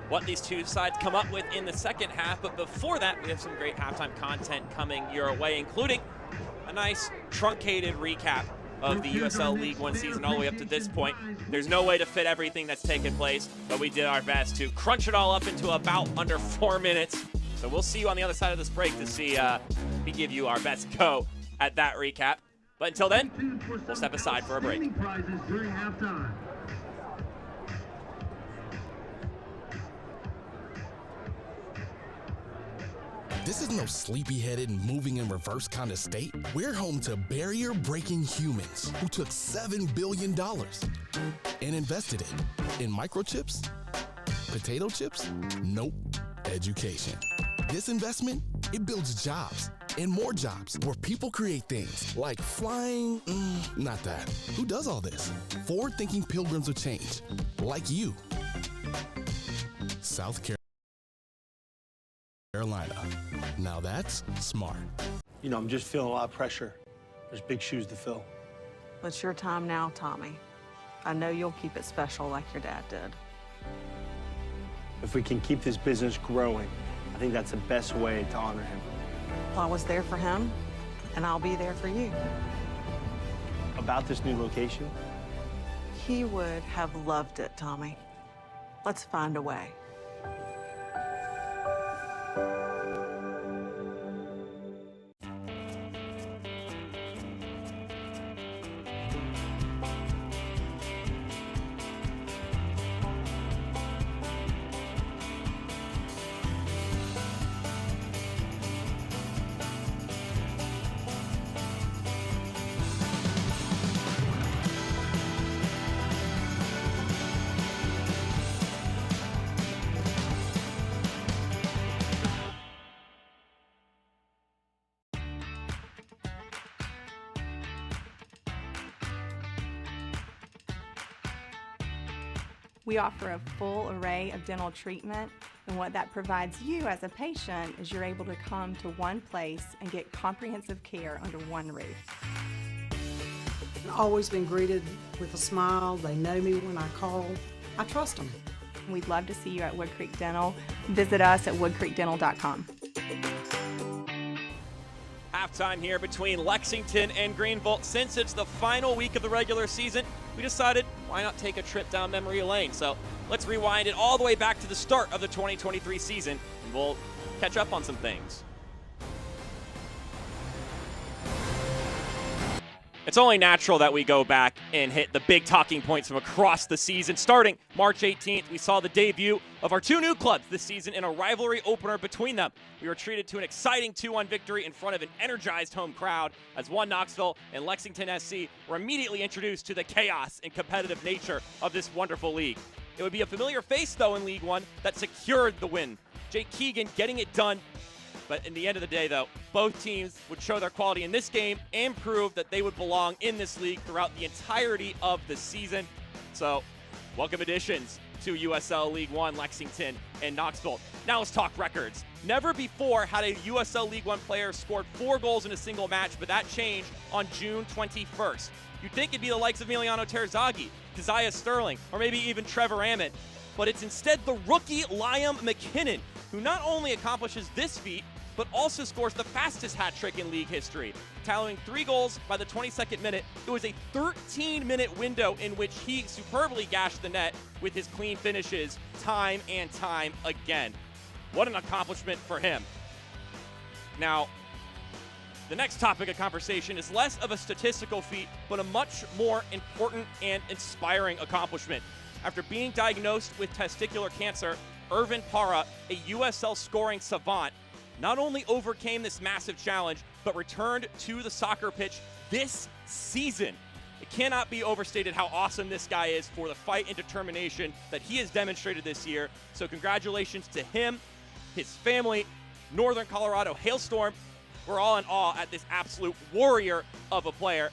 what these two sides come up with in the second half, but before that, we have some great halftime content coming your way, including a nice truncated recap of the USL League One season all the way up to this point. There's no way to fit everything that's taken place, but we did our best to crunch it all up into about under 4 minutes. So we'll see you on the other side of this break to see we give you our best go at that recap. But until then, we'll step aside for a break. This is no sleepy-headed, moving in reverse kind of state. We're home to barrier-breaking humans who took $7 billion and invested it in microchips, potato chips, nope, education. This investment, it builds jobs and more jobs where people create things like flying, not that. Who does all this? Forward-thinking pilgrims of change, like you. South Carolina. Now that's smart. You know, I'm just feeling a lot of pressure. There's big shoes to fill. It's your time now, Tommy. I know you'll keep it special like your dad did. If we can keep this business growing, I think that's the best way to honor him. Well, I was there for him, and I'll be there for you. About this new location? He would have loved it, Tommy. Let's find a way. We offer a full array of dental treatment, and what that provides you as a patient is you're able to come to one place and get comprehensive care under one roof. I've always been greeted with a smile. They know me when I call. I trust them. We'd love to see you at Wood Creek Dental. Visit us at woodcreekdental.com. halftime here between Lexington and Greenville. Since it's the final week of the regular season, we decided why not take a trip down memory lane. So let's rewind it all the way back to the start of the 2023 season, and we'll catch up on some things. It's only natural that we go back and hit the big talking points from across the season. Starting March 18th, we saw the debut of our two new clubs this season in a rivalry opener between them. We were treated to an exciting 2-1 victory in front of an energized home crowd as One Knoxville and Lexington SC were immediately introduced to the chaos and competitive nature of this wonderful league. It would be a familiar face, though, in League One that secured the win. Jake Keegan getting it done. But in the end of the day, though, both teams would show their quality in this game and prove that they would belong in this league throughout the entirety of the season. So, welcome additions to USL League One, Lexington and Knoxville. Now let's talk records. Never before had a USL League One player scored 4 goals in a single match, but that changed on June 21st. You'd think it'd be the likes of Emiliano Terzaghi, Keziah Sterling, or maybe even Trevor Ammon. But it's instead the rookie Liam McKinnon, who not only accomplishes this feat, but also scores the fastest hat trick in league history, tallying 3 goals by the 22nd minute. It was a 13-minute window in which he superbly gashed the net with his clean finishes time and time again. What an accomplishment for him. Now, the next topic of conversation is less of a statistical feat, but a much more important and inspiring accomplishment. After being diagnosed with testicular cancer, Irvin Parra, a USL scoring savant, not only overcame this massive challenge, but returned to the soccer pitch this season. It cannot be overstated how awesome this guy is for the fight and determination that he has demonstrated this year. So congratulations to him, his family, Northern Colorado Hailstorm. We're all in awe at this absolute warrior of a player.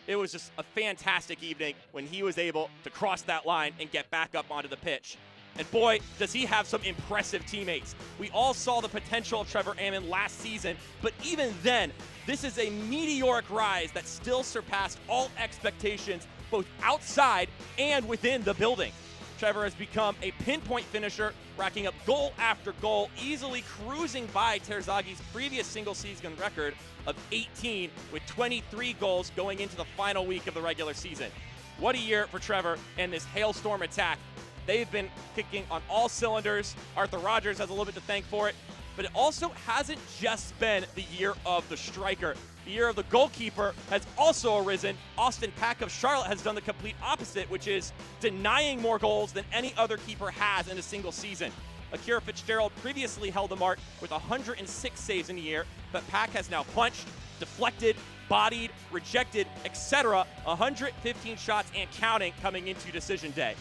It was just a fantastic evening when he was able to cross that line and get back up onto the pitch. And boy, does he have some impressive teammates. We all saw the potential of Trevor Ammon last season, but even then, this is a meteoric rise that still surpassed all expectations, both outside and within the building. Trevor has become a pinpoint finisher, racking up goal after goal, easily cruising by Terzaghi's previous single-season record of 18, with 23 goals going into the final week of the regular season. What a year for Trevor and this Hailstorm attack. They've been kicking on all cylinders. Arthur Rogers has a little bit to thank for it. But it also hasn't just been the year of the striker. The year of the goalkeeper has also arisen. Austin Pack of Charlotte has done the complete opposite, which is denying more goals than any other keeper has in a single season. Akira Fitzgerald previously held the mark with 106 saves in a year, but Pack has now punched, deflected, bodied, rejected, etc. 115 shots and counting coming into decision day.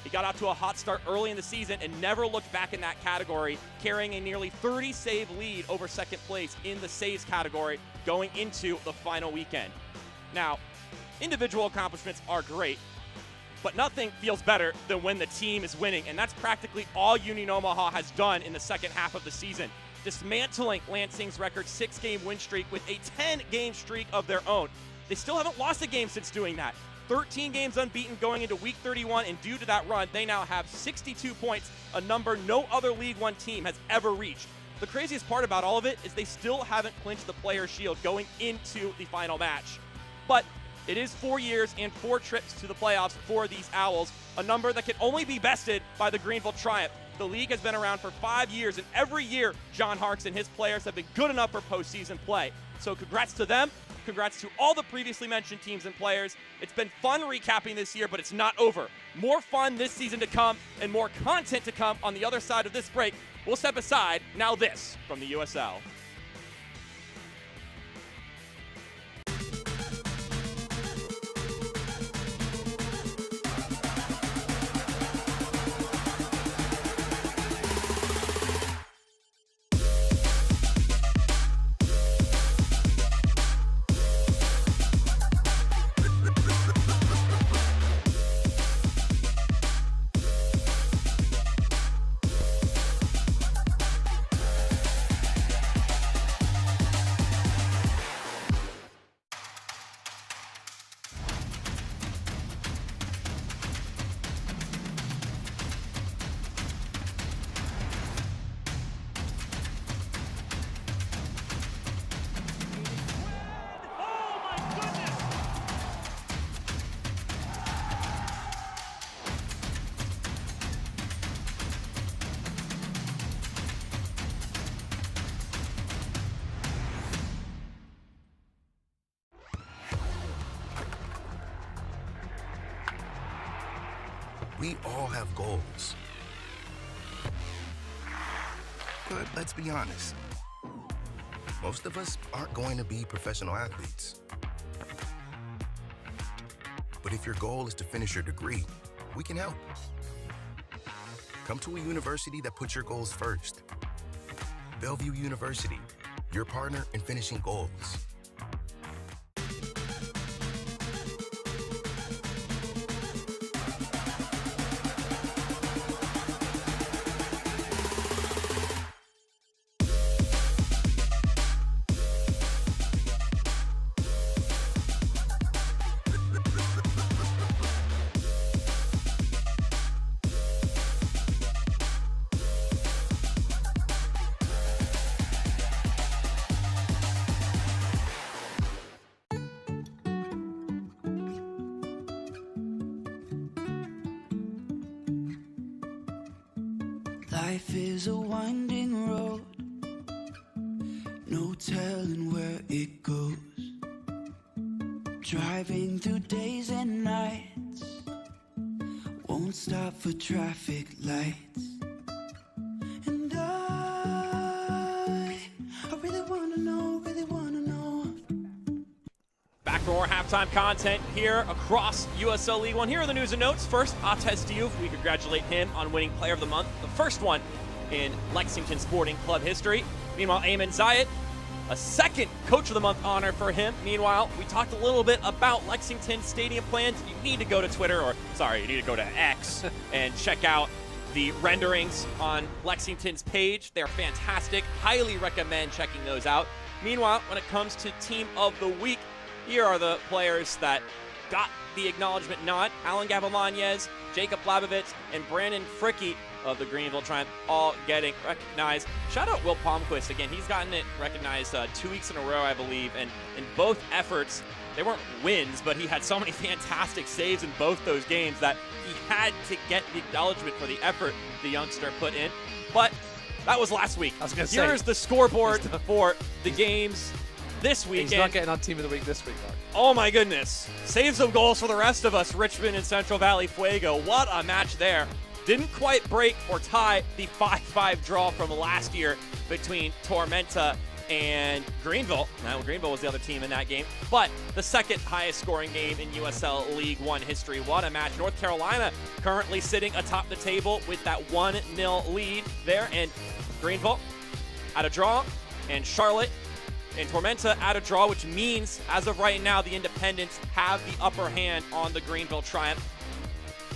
He got out to a hot start early in the season and never looked back in that category, carrying a nearly 30-save lead over second place in the saves category going into the final weekend. Now, individual accomplishments are great, but nothing feels better than when the team is winning, and that's practically all Union Omaha has done in the second half of the season, dismantling Lansing's record 6-game win streak with a 10-game streak of their own. They still haven't lost a game since doing that. 13 games unbeaten going into week 31, and due to that run, they now have 62 points, a number no other League One team has ever reached. The craziest part about all of it is they still haven't clinched the Players' Shield going into the final match. But it is 4 years and 4 trips to the playoffs for these Owls, a number that can only be bested by the Greenville Triumph. The league has been around for 5 years, and every year, John Harkes and his players have been good enough for postseason play. So congrats to them. Congrats to all the previously mentioned teams and players. It's been fun recapping this year, but it's not over. More fun this season to come and more content to come on the other side of this break. We'll step aside. Now this from the USL. We all have goals. But let's be honest. Most of us aren't going to be professional athletes. But if your goal is to finish your degree, we can help. Come to a university that puts your goals first. Bellevue University, your partner in finishing goals. Life is a winding road, no telling where it goes. Driving through days and nights, won't stop for traffic lights. And I really wanna know, Back for more halftime content here across USL League One. Here are the news and notes. First, Atez Diouf, we congratulate him on winning Player of the Month, the first one in Lexington Sporting Club history. Meanwhile, Ayman Zayed, a second Coach of the Month honor for him. Meanwhile, we talked a little bit about Lexington stadium plans. You need to go to Twitter, you need to go to X and check out the renderings on Lexington's page. They're fantastic. Highly recommend checking those out. Meanwhile, when it comes to Team of the Week, here are the players that got the acknowledgement nod. Alan Gavilanez, Jacob Labovitz, and Brandon Fricke of the Greenville Triumph all getting recognized. Shout out Will Palmquist again. He's gotten it recognized 2 weeks in a row, I believe, and in both efforts, they weren't wins, but he had so many fantastic saves in both those games that he had to get the acknowledgement for the effort the youngster put in. But that was last week. I was going to say, here's the scoreboard for the games this weekend. He's not getting on Team of the Week this week, Mark. Oh my goodness. Save some goals for the rest of us, Richmond and Central Valley Fuego. What a match there. Didn't quite break or tie the 5-5 draw from last year between Tormenta and Greenville. Now, Greenville was the other team in that game, but the second highest scoring game in USL League One history. What a match. North Carolina currently sitting atop the table with that 1-0 lead there, and Greenville at a draw, and Charlotte and Tormenta at a draw, which means, as of right now, the Independents have the upper hand on the Greenville Triumph,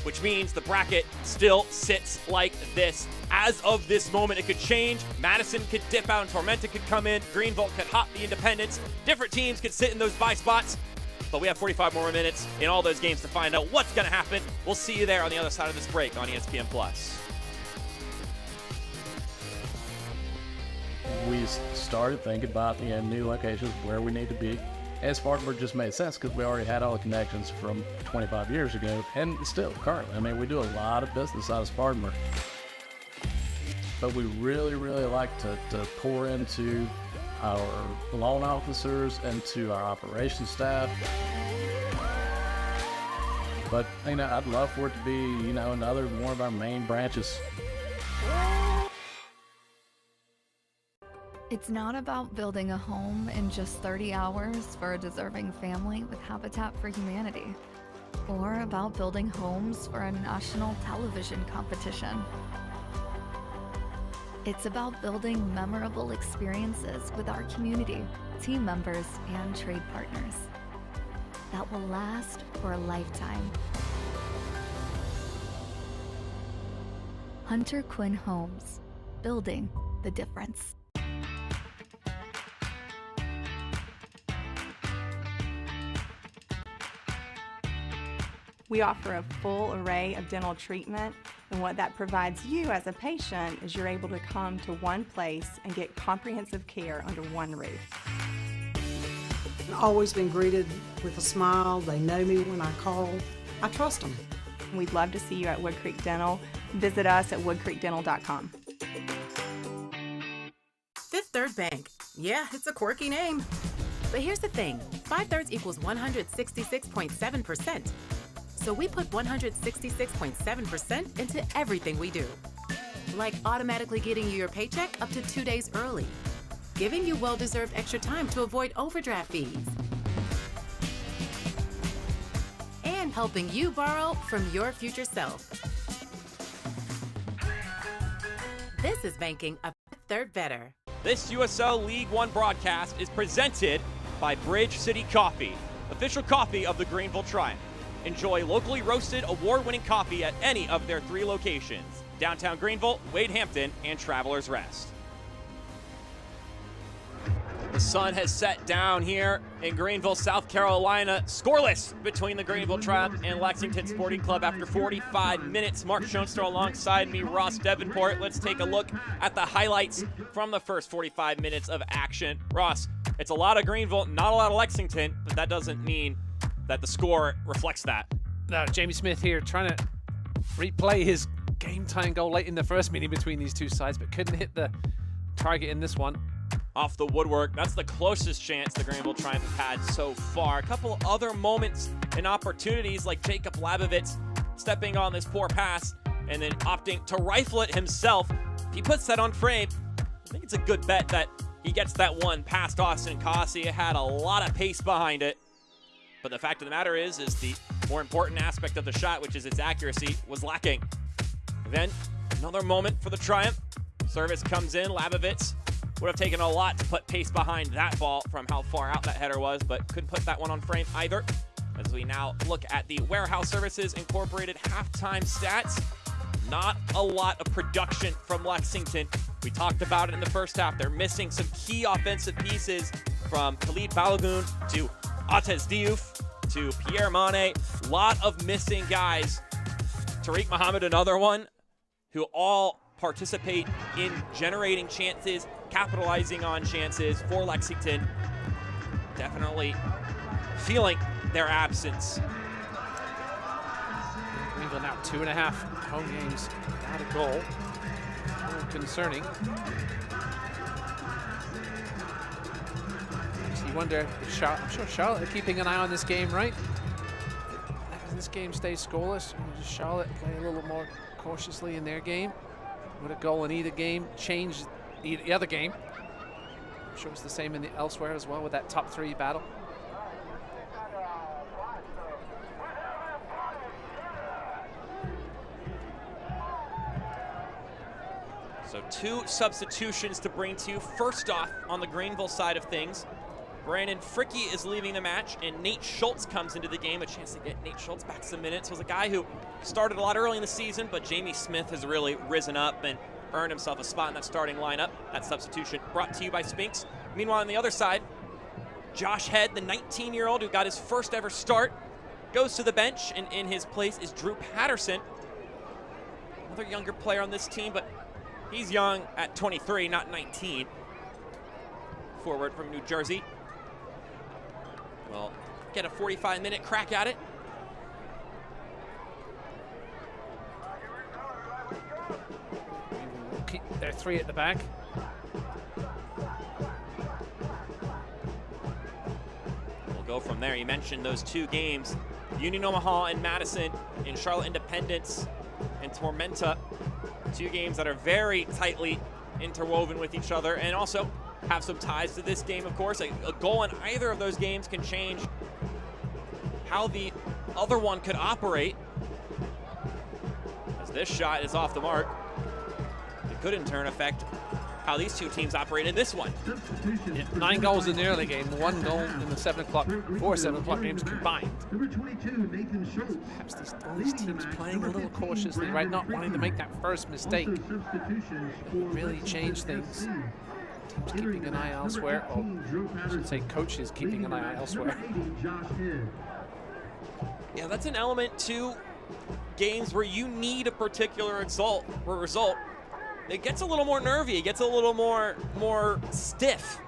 which means the bracket still sits like this. As of this moment, it could change. Madison could dip out and Tormenta could come in. Greenville could hop the Independents. Different teams could sit in those bye spots. But we have 45 more minutes in all those games to find out what's going to happen. We'll see you there on the other side of this break on ESPN+. We started thinking about the new locations where we need to be. As Spartanburg just made sense because we already had all the connections from 25 years ago, and still currently. I mean, we do a lot of business out of Spartanburg. But we really, really like to pour into our loan officers and to our operations staff. But, I'd love for it to be, another one of our main branches. It's not about building a home in just 30 hours for a deserving family with Habitat for Humanity, or about building homes for a national television competition. It's about building memorable experiences with our community, team members, and trade partners that will last for a lifetime. Hunter Quinn Homes, building the difference. We offer a full array of dental treatment, and what that provides you as a patient is you're able to come to one place and get comprehensive care under one roof. I've always been greeted with a smile. They know me when I call. I trust them. We'd love to see you at Wood Creek Dental. Visit us at woodcreekdental.com. Fifth Third Bank. Yeah, it's a quirky name. But here's the thing, 5/3 equals 166.7%. So we put 166.7% into everything we do. Like automatically getting you your paycheck up to 2 days early, giving you well-deserved extra time to avoid overdraft fees, and helping you borrow from your future self. This is banking a third better. This USL League One broadcast is presented by Bridge City Coffee, official coffee of the Greenville Triumph. Enjoy locally roasted, award-winning coffee at any of their 3 locations: downtown Greenville, Wade Hampton, and Travelers Rest. The sun has set down here in Greenville, South Carolina. Scoreless between the Greenville Triumph and Lexington Sporting Club after 45 minutes. Mark Schoenstrom alongside me, Ross Davenport. Let's take a look at the highlights from the first 45 minutes of action. Ross, it's a lot of Greenville, not a lot of Lexington, but that doesn't mean that the score reflects that. No, Jamie Smith here trying to replay his game-time goal late in the first meeting between these two sides, but couldn't hit the target in this one. Off the woodwork, that's the closest chance the Greenville Triumph have had so far. A couple other moments and opportunities, like Jacob Labovitz stepping on this poor pass and then opting to rifle it himself. If he puts that on frame, I think it's a good bet that he gets that one past Austin Cossey. It had a lot of pace behind it. But the fact of the matter is the more important aspect of the shot, which is its accuracy, was lacking. Then another moment for the Triumph. Service comes in, Labovitz. Would have taken a lot to put pace behind that ball from how far out that header was, but couldn't put that one on frame either. As we now look at the Warehouse Services Incorporated halftime stats, not a lot of production from Lexington. We talked about it in the first half. They're missing some key offensive pieces, from Khalid Balogun to Atez Diouf to Pierre Mane. A lot of missing guys. Tariq Muhammad, another one, who all participate in generating chances, capitalizing on chances for Lexington. Definitely feeling their absence. Greenville now 2.5 home games without a goal. A little concerning. So you wonder if I'm sure Charlotte are keeping an eye on this game, right? If this game stays scoreless, does Charlotte play a little more cautiously in their game? Would a goal in either game change the other game? I'm sure it's the same in the elsewhere as well with that top 3 battle. So 2 substitutions to bring to you. First off, on the Greenville side of things, Brandon Fricke is leaving the match, and Nate Schultz comes into the game. A chance to get Nate Schultz back some minutes. Was a guy who started a lot early in the season, but Jamie Smith has really risen up and earned himself a spot in that starting lineup. That substitution brought to you by Spinks. Meanwhile, on the other side, Josh Head, the 19-year-old who got his first ever start, goes to the bench, and in his place is Drew Patterson, another younger player on this team, but he's young at 23, not 19. Forward from New Jersey. Well, get a 45-minute crack at it. Keep their 3 at the back. We'll go from there. You mentioned those 2 games, Union Omaha and Madison, and Charlotte Independence and Tormenta. 2 games that are very tightly interwoven with each other, and also have some ties to this game, of course. A goal in either of those games can change how the other one could operate. As this shot is off the mark, it could in turn affect how these 2 teams operate in this one. Yeah, 9 goals in the early game, 1 goal in the 7 o'clock games combined. Perhaps all these teams playing a little cautiously, right? Not wanting to make that first mistake. Really change things. Teams keeping an eye elsewhere, or I should say coaches keeping an eye elsewhere. Yeah, that's an element to games where you need a particular result. It gets a little more nervy. It gets a little more stiff.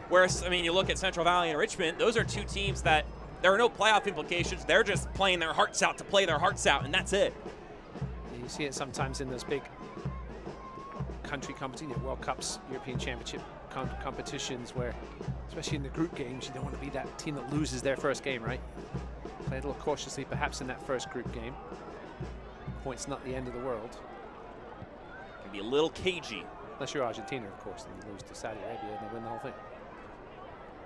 Whereas, I mean, you look at Central Valley and Richmond, those are 2 teams that there are no playoff implications. They're just playing their hearts out to play their hearts out, and that's it. You see it sometimes in those big country competitions, World Cups, European Championship competitions, where, especially in the group games, you don't want to be that team that loses their first game, right? Played a little cautiously, perhaps, in that first group game. Points not the end of the world. Can be a little cagey. Unless you're Argentina, of course, and you lose to Saudi Arabia and they win the whole thing.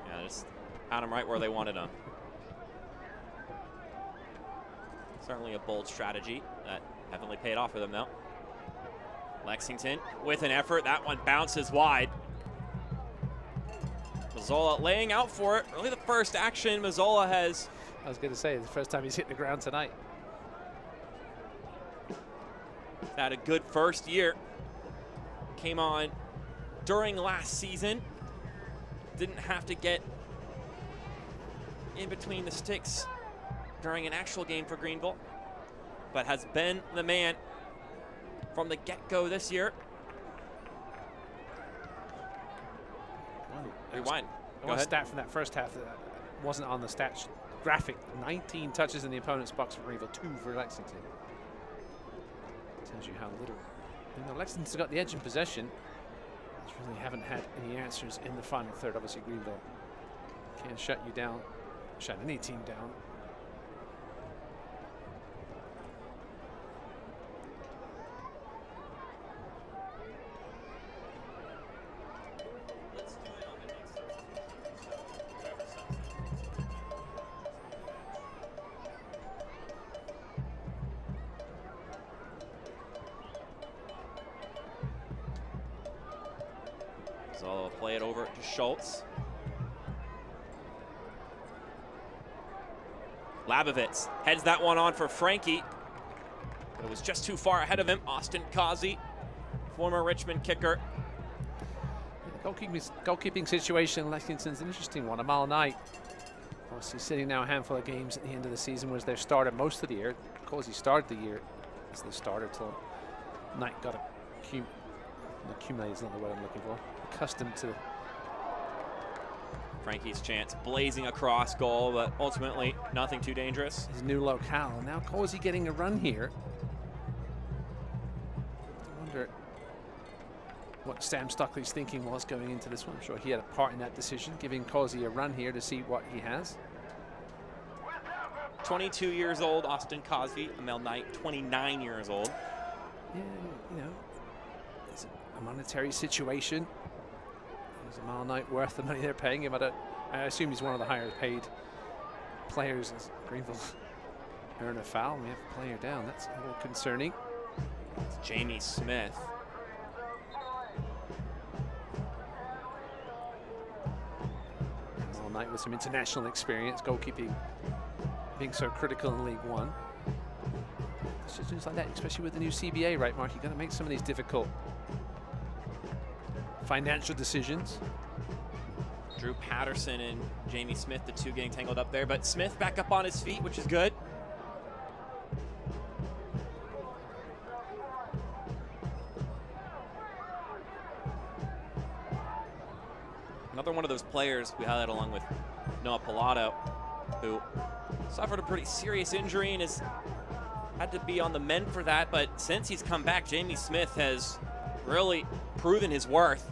Yeah, just had them right where they wanted them. Certainly a bold strategy that definitely paid off for them, though. Lexington with an effort. That one bounces wide. Mazzola laying out for it. Really the first action Mazzola has. I was going to say, the first time he's hit the ground tonight. Had a good first year. Came on during last season. Didn't have to get in between the sticks during an actual game for Greenville, but has been the man from the get-go this year. Rewind. One stat from that first half that wasn't on the stats graphic. 19 touches in the opponent's box for Greenville, 2 for Lexington. Tells you how little. You know, Lexington's got the edge in possession. Just really haven't had any answers in the final third. Obviously, Greenville can shut you down, shut any team down. So play it over to Schultz. Labovitz heads that one on for Frankie. But it was just too far ahead of him. Austin Kazi, former Richmond kicker. The goalkeeping situation in Lexington's an interesting one. Amal Knight, obviously sitting now a handful of games at the end of the season, was their starter most of the year. Kazi started the year as the starter till Knight got accumulated is not the word I'm looking for. Accustomed to Frankie's chance blazing across goal, but ultimately nothing too dangerous. his new locale. Now Kazi getting a run here. I wonder what Sam Stockley's thinking was going into this one. I'm sure he had a part in that decision, giving Kazi a run here to see what he has. 22 years old, Austin Kazi. Amel Knight, 29 years old. Yeah, you know, it's a monetary situation. Is Amal Knight worth the money they're paying him? I assume he's one of the higher paid players as Greenville earn a foul. We have a player down. That's a little concerning. It's Jamie Smith. Amal Knight with some international experience, goalkeeping being so critical in League One. Decisions like that, especially with the new CBA, right, Mark? You've got to make some of these difficult financial decisions. Drew Patterson and Jamie Smith, the two getting tangled up there, but Smith back up on his feet, which is good. Another one of those players we highlight along with Noah Pilato, who suffered a pretty serious injury and has had to be on the mend for that, but since he's come back, Jamie Smith has really proven his worth.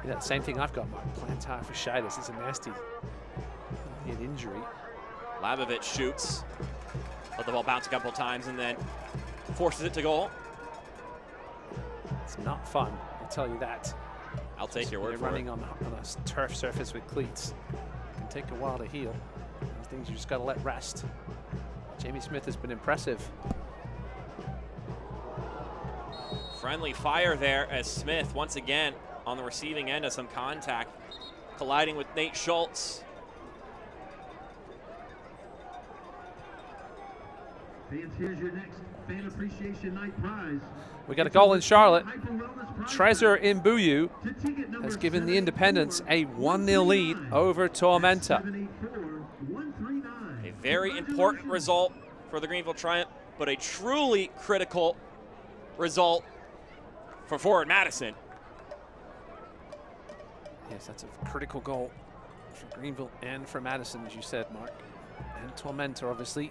Yeah, same thing I've got, Mark. Plantar fasciitis is a nasty injury. Labovitz shoots. Let the ball bounce a couple times and then forces it to goal. It's not fun, I'll tell you that. I'll take your word for running it. on a turf surface with cleats. It can take a while to heal. Those things you just got to let rest. Jamie Smith has been impressive. Friendly fire there as Smith once again on the receiving end of some contact, colliding with Nate Schultz. Fans, here's your next Fan Appreciation Night prize. We got a goal in Charlotte. Trezor Imbuyu has given the Independents a 1-0 lead over Tormenta. A very important result for the Greenville Triumph, but a truly critical result for forward Madison. Yes, that's a critical goal for Greenville and for Madison, as you said, Mark. And Tormenta, obviously.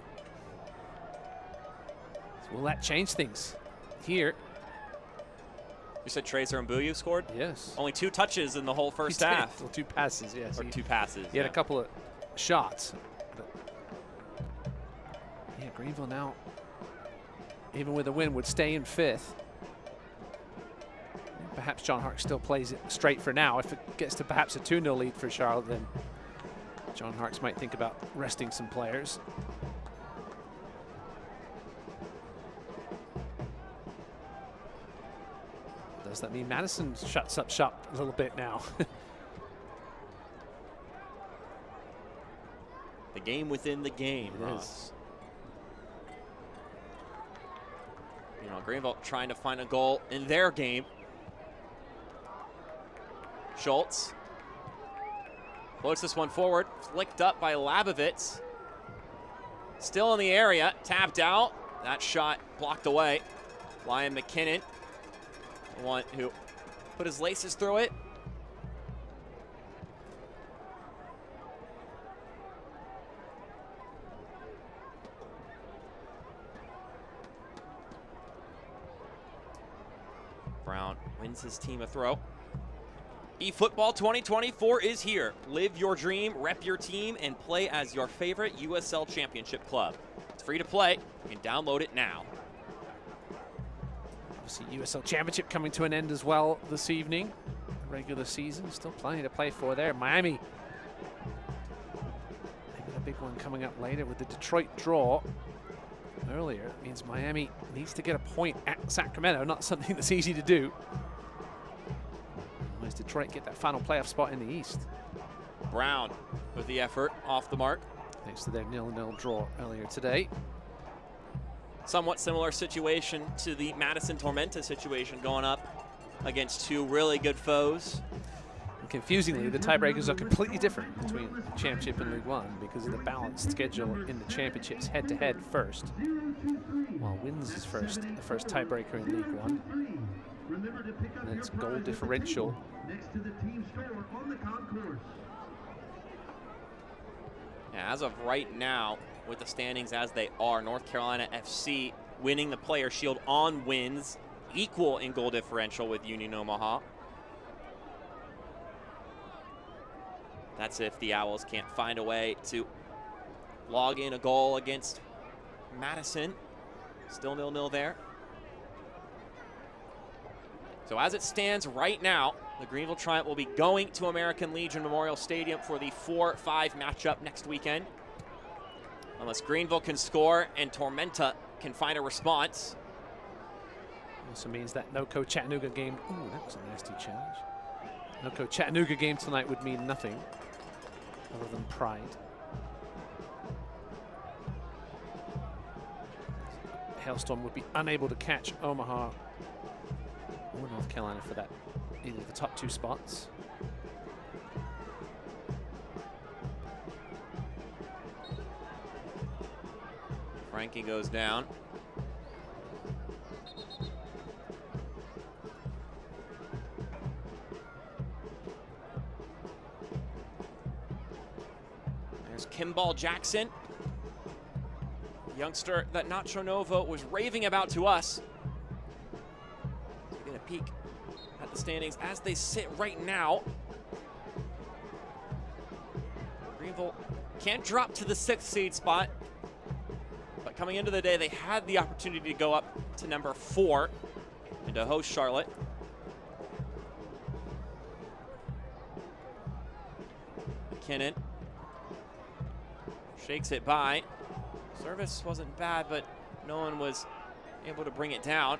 So will that change things here? You said Trezor Imbuyu scored? Yes. Only 2 touches in the whole first half. Well, 2 passes, yes. Or 2 passes. He had a couple of shots. But yeah, Greenville now, even with a win, would stay in 5th. Perhaps John Harkes still plays it straight for now. If it gets to perhaps a 2-0 lead for Charlotte, then John Harkes might think about resting some players. Does that mean Madison shuts up shop a little bit now? The game within the game. It is. You know, Greenville trying to find a goal in their game. Schultz floats this one forward, flicked up by Labovitz. Still in the area, tapped out. That shot blocked away. Ryan McKinnon, the one who put his laces through it. Brown wins his team a throw. eFootball 2024 is here. Live your dream, rep your team, and play as your favorite USL Championship club. It's free to play. You can download it now. Obviously, USL Championship coming to an end as well this evening. Regular season, still plenty to play for there. Miami, maybe the big one coming up later with the Detroit draw earlier. It means Miami needs to get a point at Sacramento, not something that's easy to do. Otherwise, Detroit get that final playoff spot in the East. Brown with the effort off the mark. Thanks to their 0-0 draw earlier today. Somewhat similar situation to the Madison Tormenta situation, going up against two really good foes. And confusingly, the tiebreakers are completely different between Championship and League One because of the balanced schedule in the Championships head-to-head first, while wins is first, the first tiebreaker in League One. And then it's goal differential. Yeah, as of right now, with the standings as they are, North Carolina FC winning the Player Shield on wins, equal in goal differential with Union Omaha. That's if the Owls can't find a way to log in a goal against Madison. Still 0-0 there. So as it stands right now, the Greenville Triumph will be going to American Legion Memorial Stadium for the 4-5 matchup next weekend. Unless Greenville can score and Tormenta can find a response. Also means that NOCO Chattanooga game, ooh, that was a nasty challenge. NOCO Chattanooga game tonight would mean nothing other than pride. Hailstorm would be unable to catch Omaha or North Carolina for that, either of the top 2 spots. Frankie goes down. There's Kimball Jackson, youngster that Nacho Novo was raving about to us. We're gonna peek at the standings as they sit right now. Greenville can't drop to the 6th seed spot. But coming into the day, they had the opportunity to go up to number 4 and to host Charlotte. McKinnon shakes it by. Service wasn't bad, but no one was able to bring it down.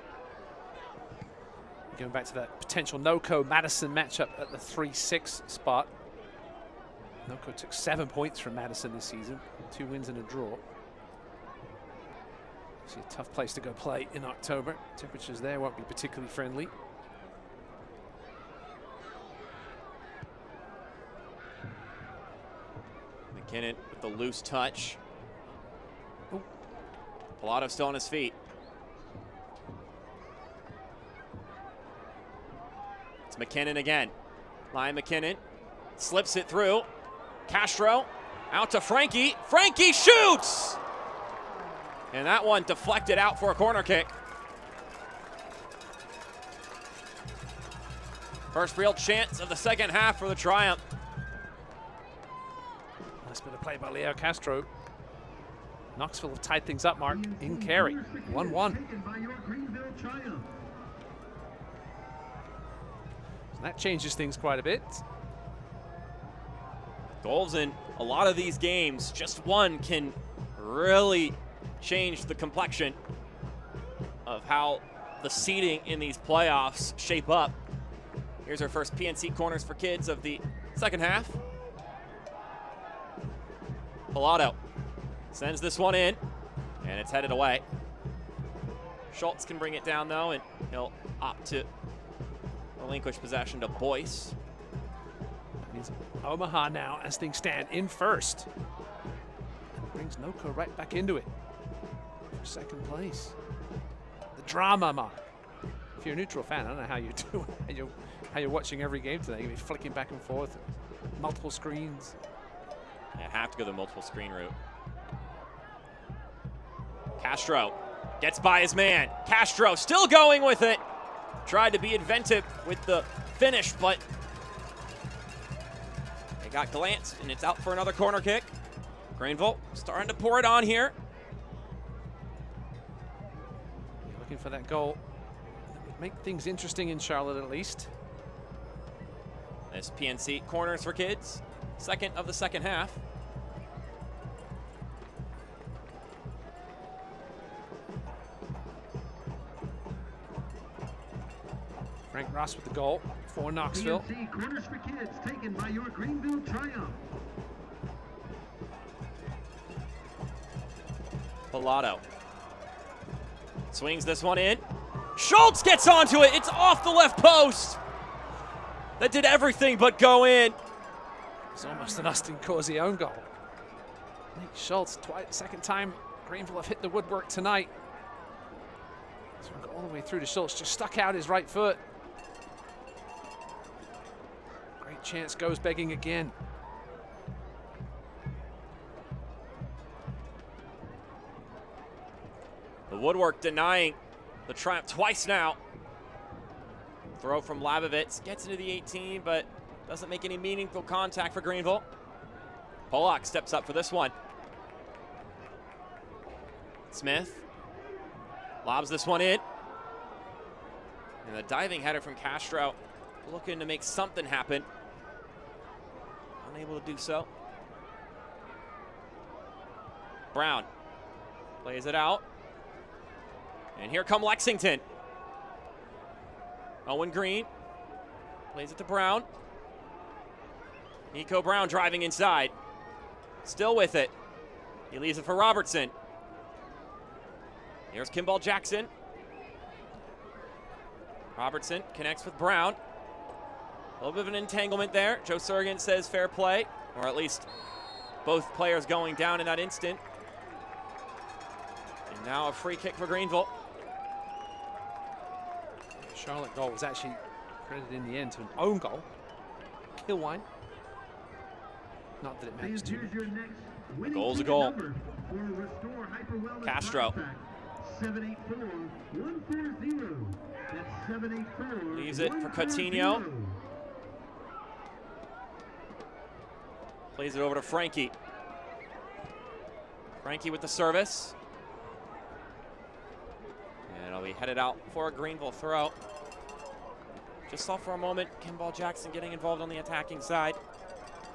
Going back to that potential NOCO-Madison matchup at the 3-6 spot. NOCO took 7 points from Madison this season, 2 wins and a draw. It's a tough place to go play in October. Temperatures there won't be particularly friendly. McKinnon with the loose touch. Pilato still on his feet. It's McKinnon again. Ryan McKinnon slips it through. Castro out to Frankie. Frankie shoots! And that one deflected out for a corner kick. First real chance of the second half for the Triumph. Nice bit of play by Leo Castro. Knoxville have tied things up, Mark, in Carey. 1-1. So that changes things quite a bit. Goals in a lot of these games, just one can really change the complexion of how the seeding in these playoffs shape up. Here's our first PNC Corners for Kids of the second half. Pilato sends this one in, and it's headed away. Schultz can bring it down, though, and he'll opt to relinquish possession to Boyce. That means Omaha now, as things stand, in first. And brings Noco right back into it for second place. The drama, Mark. If you're a neutral fan, I don't know how you do it. How you're watching every game today. You'll be flicking back and forth, multiple screens. Yeah, have to go the multiple screen route. Castro gets by his man. Castro still going with it. Tried to be inventive with the finish, but it got glanced, and it's out for another corner kick. Greenville starting to pour it on here. You're looking for that goal that would make things interesting in Charlotte, at least. This PNC Corners for Kids, second of the second half. Frank Ross with the goal for Knoxville. PNC Corners for Kids taken by your Greenville Triumph. Pilato swings this one in. Schultz gets onto it. It's off the left post. That did everything but go in. It's almost an Austin Causey own goal. Nick Schultz, second time Greenville have hit the woodwork tonight. So we'll go all the way through to Schultz, just stuck out his right foot. Great chance, goes begging again. The woodwork denying the Triumph twice now. Throw from Labovitz, gets into the 18, but doesn't make any meaningful contact for Greenville. Pollock steps up for this one. Smith lobs this one in. And the diving header from Castro, looking to make something happen. Unable to do so. Brown plays it out. And here come Lexington. Owen Green plays it to Brown. Nico Brown driving inside. Still with it. He leaves it for Robertson. Here's Kimball Jackson. Robertson connects with Brown. A little bit of an entanglement there. Joe Surgan says fair play, or at least both players going down in that instant. And now a free kick for Greenville. Charlotte goal was actually credited in the end to an own goal. Kilwine. Not that it matters too much. Goal's a goal. Castro. 784-140. Leaves it for Coutinho. Plays it over to Frankie. Frankie with the service. And it'll be headed out for a Greenville throw. Just saw for a moment Kimball Jackson getting involved on the attacking side.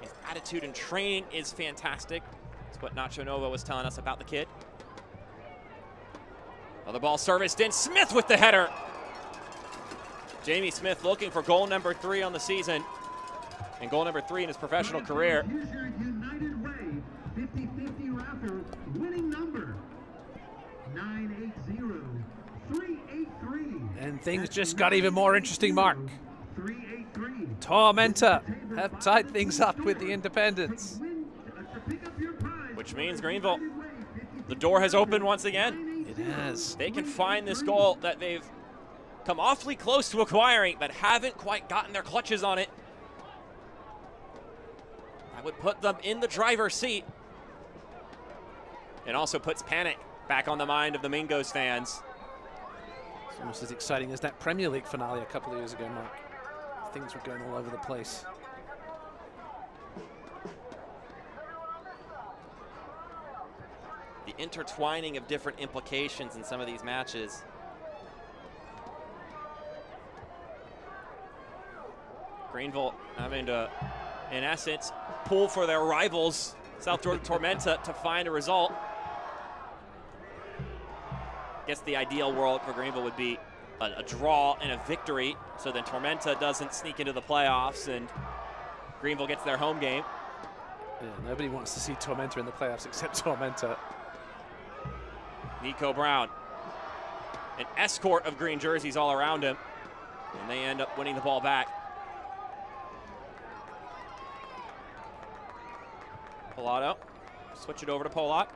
His attitude and training is fantastic. That's what Nacho Nova was telling us about the kid. Another ball serviced in. Smith with the header. Jamie Smith looking for goal number 3 on the season. And goal number 3 in his professional career. Here's your United Way 50-50 raffle winning number 980-383. And things just got even more interesting, Mark. Tormenta have tied things up with the Independents. Which means Greenville, the door has opened once again. It has. They can find this goal that they've come awfully close to acquiring, but haven't quite gotten their clutches on it. That would put them in the driver's seat. It also puts panic back on the mind of the Mingos fans. It's almost as exciting as that Premier League finale a couple of years ago, Mark. Things were going all over the place. the intertwining of different implications in some of these matches. Greenville having to, in essence, pull for their rivals, South Georgia Tormenta, to find a result. I guess the ideal world for Greenville would be a draw and a victory, so then Tormenta doesn't sneak into the playoffs and Greenville gets their home game. Yeah, nobody wants to see Tormenta in the playoffs except Tormenta. Nico Brown, an escort of green jerseys all around him, and they end up winning the ball back. Pilato, switch it over to Polak.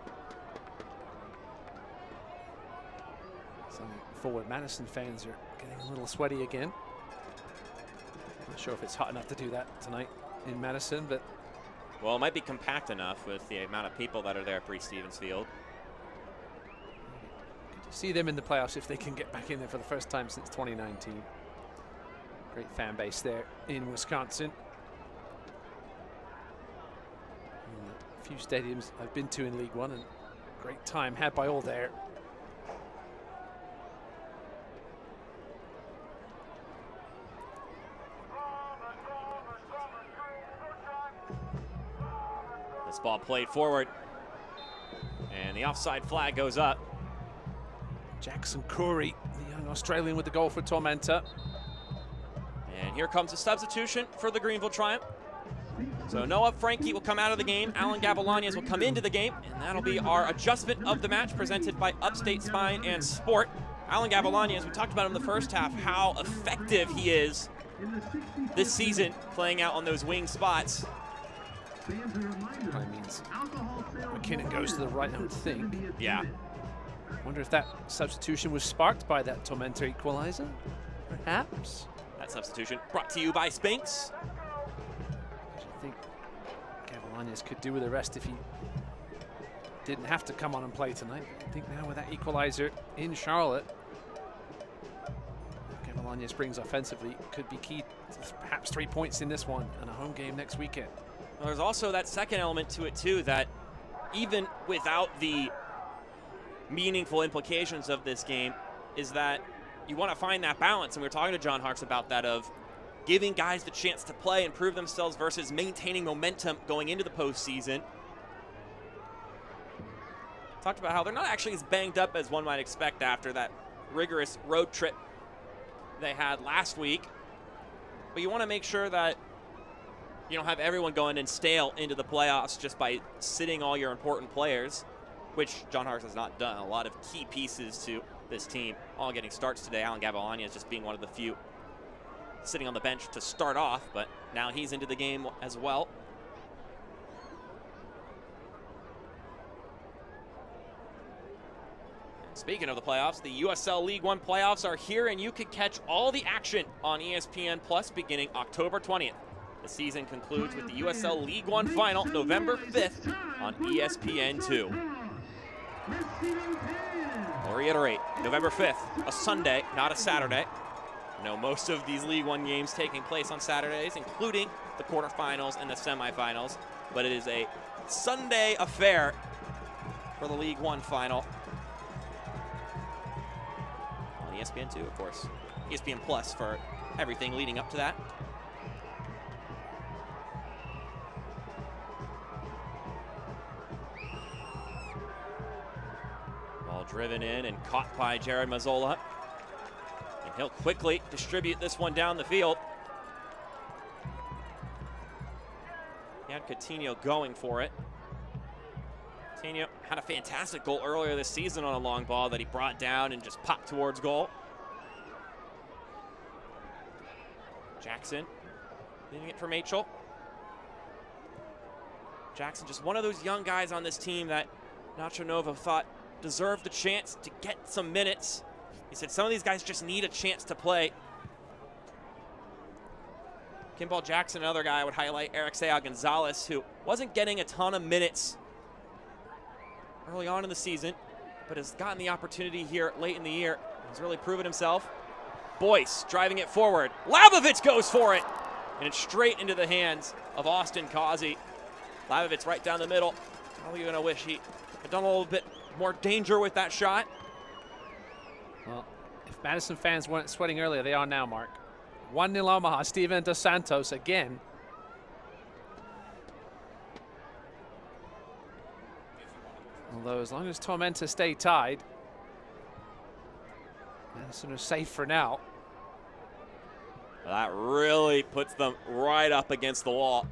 Some forward Madison fans are getting a little sweaty again. Not sure if it's hot enough to do that tonight in Madison, but... Well, it might be compact enough with the amount of people that are there at Breese-Stevens Field. Good to see them in the playoffs if they can get back in there for the first time since 2019. Great fan base there in Wisconsin. A few stadiums I've been to in League One, and great time had by all there. This ball played forward, and the offside flag goes up. Jackson Curry, the young Australian, with the goal for Tormenta. And here comes a substitution for the Greenville Triumph. So Noah Franke will come out of the game. Alan Gavilanes will come into the game, and that'll be our adjustment of the match presented by Upstate Spine and Sport. Alan Gavilanes, we talked about him in the first half, how effective he is this season playing out on those wing spots. That means McKinnon goes to the right, I would think. Yeah. Wonder if that substitution was sparked by that Tormenta equalizer, perhaps? That substitution brought to you by Spinks. I think Gavilanes could do with the rest if he didn't have to come on and play tonight. I think now with that equalizer in Charlotte, Gavilanes brings offensively could be key to perhaps 3 points in this one and a home game next weekend. Well, there's also that second element to it too, that even without the meaningful implications of this game, is that you want to find that balance. And we were talking to John Harks about that, of giving guys the chance to play and prove themselves versus maintaining momentum going into the postseason. Talked about how they're not actually as banged up as one might expect after that rigorous road trip they had last week. But you want to make sure that you don't have everyone going in stale into the playoffs just by sitting all your important players, which John Harks has not done. A lot of key pieces to this team all getting starts today. Alan Gavilanes just being one of the few sitting on the bench to start off, but now he's into the game as well. And speaking of the playoffs, the USL League One playoffs are here, and you can catch all the action on ESPN Plus beginning October 20th. The season concludes with the USL League One final November 5th on ESPN2. I'll reiterate, November 5th, a Sunday, not a Saturday. I know most of these League One games taking place on Saturdays, including the quarterfinals and the semifinals, but it is a Sunday affair for the League One final. On ESPN2, of course. ESPN Plus for everything leading up to that. Ball driven in and caught by Jared Mazzola. And he'll quickly distribute this one down the field. He had Coutinho going for it. Coutinho had a fantastic goal earlier this season on a long ball that he brought down and just popped towards goal. Jackson leading it for Machel. Jackson, just one of those young guys on this team that Nacho Novo thought deserved the chance to get some minutes. He said some of these guys just need a chance to play. Kimball Jackson, another guy I would highlight. Eric Sea Gonzalez, who wasn't getting a ton of minutes early on in the season, but has gotten the opportunity here late in the year. He's really proven himself. Boyce driving it forward. Labovitz goes for it, and it's straight into the hands of Austin Causey. Labovitz right down the middle. Probably going to wish he had done a little bit more danger with that shot. Well, if Madison fans weren't sweating earlier, they are now, Mark. 1-0 Omaha. Steven Dos Santos again. Although as long as Tormenta stay tied, Madison are safe for now. That really puts them right up against the wall.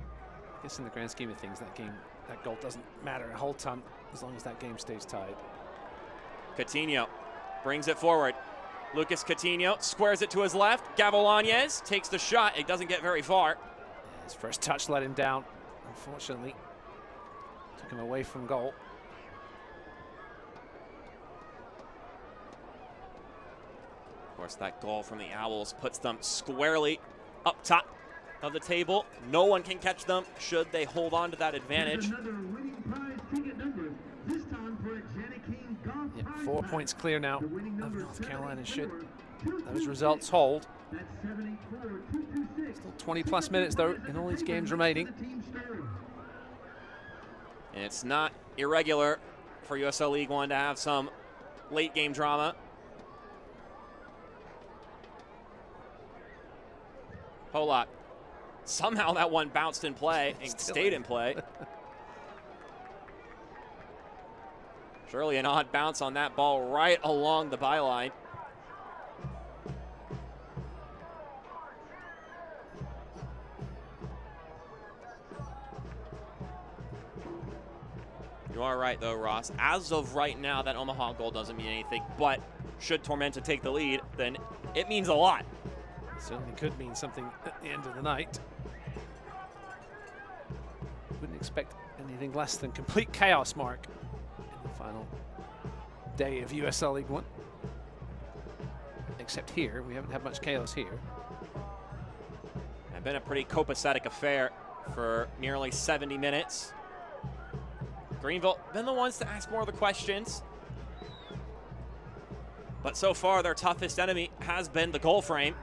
I guess in the grand scheme of things, that goal doesn't matter a whole ton as long as that game stays tied. Coutinho brings it forward. Lucas Coutinho squares it to his left. Gavilanes takes the shot. It doesn't get very far. His first touch let him down, unfortunately. Took him away from goal. Of course, that goal from the Owls puts them squarely up top of the table. No one can catch them should they hold on to that advantage. Yep, 4 points clear now of North Carolina should those results hold. Still 20+ minutes, though, in all these games remaining. And it's not irregular for USL League One to have some late game drama. Polak. Somehow that one bounced in play and stayed in play. Surely an odd bounce on that ball right along the byline. You are right, though, Ross. As of right now, that Omaha goal doesn't mean anything, but should Tormenta take the lead, then it means a lot. Certainly could mean something at the end of the night. Wouldn't expect anything less than complete chaos, Mark, in the final day of USL League One. Except here, we haven't had much chaos here. It's been a pretty copacetic affair for nearly 70 minutes. Greenville been the ones to ask more of the questions. But so far, their toughest enemy has been the goal frame.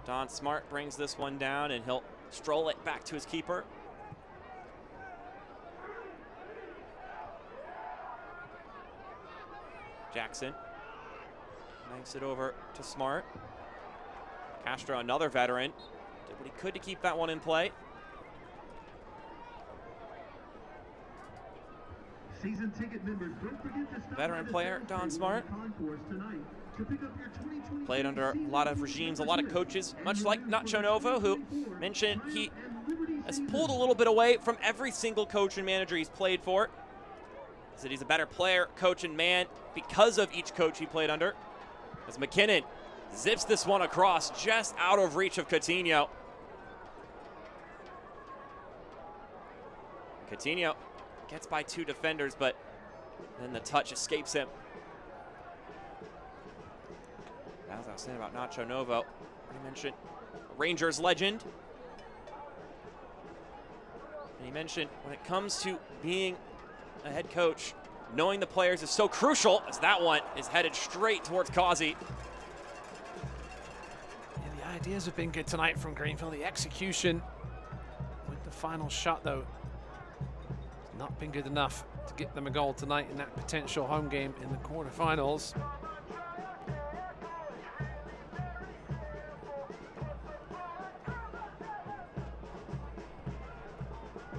Don Smart brings this one down, and he'll stroll it back to his keeper. Jackson makes it over to Smart. Castro, another veteran, did what he could to keep that one in play. Season ticket members, don't forget to stop Veteran player, Don Smart. Played under a lot of regimes, a lot of coaches, much like Nacho Novo, who mentioned he has pulled a little bit away from every single coach and manager he's played for. He said he's a better player, coach, and man because of each coach he played under. As McKinnon zips this one across, just out of reach of Coutinho. Coutinho gets by two defenders, but then the touch escapes him. As I was saying about Nacho Novo, I mentioned Rangers legend. And he mentioned when it comes to being a head coach, knowing the players is so crucial, as that one is headed straight towards Causey. Yeah, the ideas have been good tonight from Greenville. The execution with the final shot, though, has not been good enough to get them a goal tonight in that potential home game in the quarterfinals.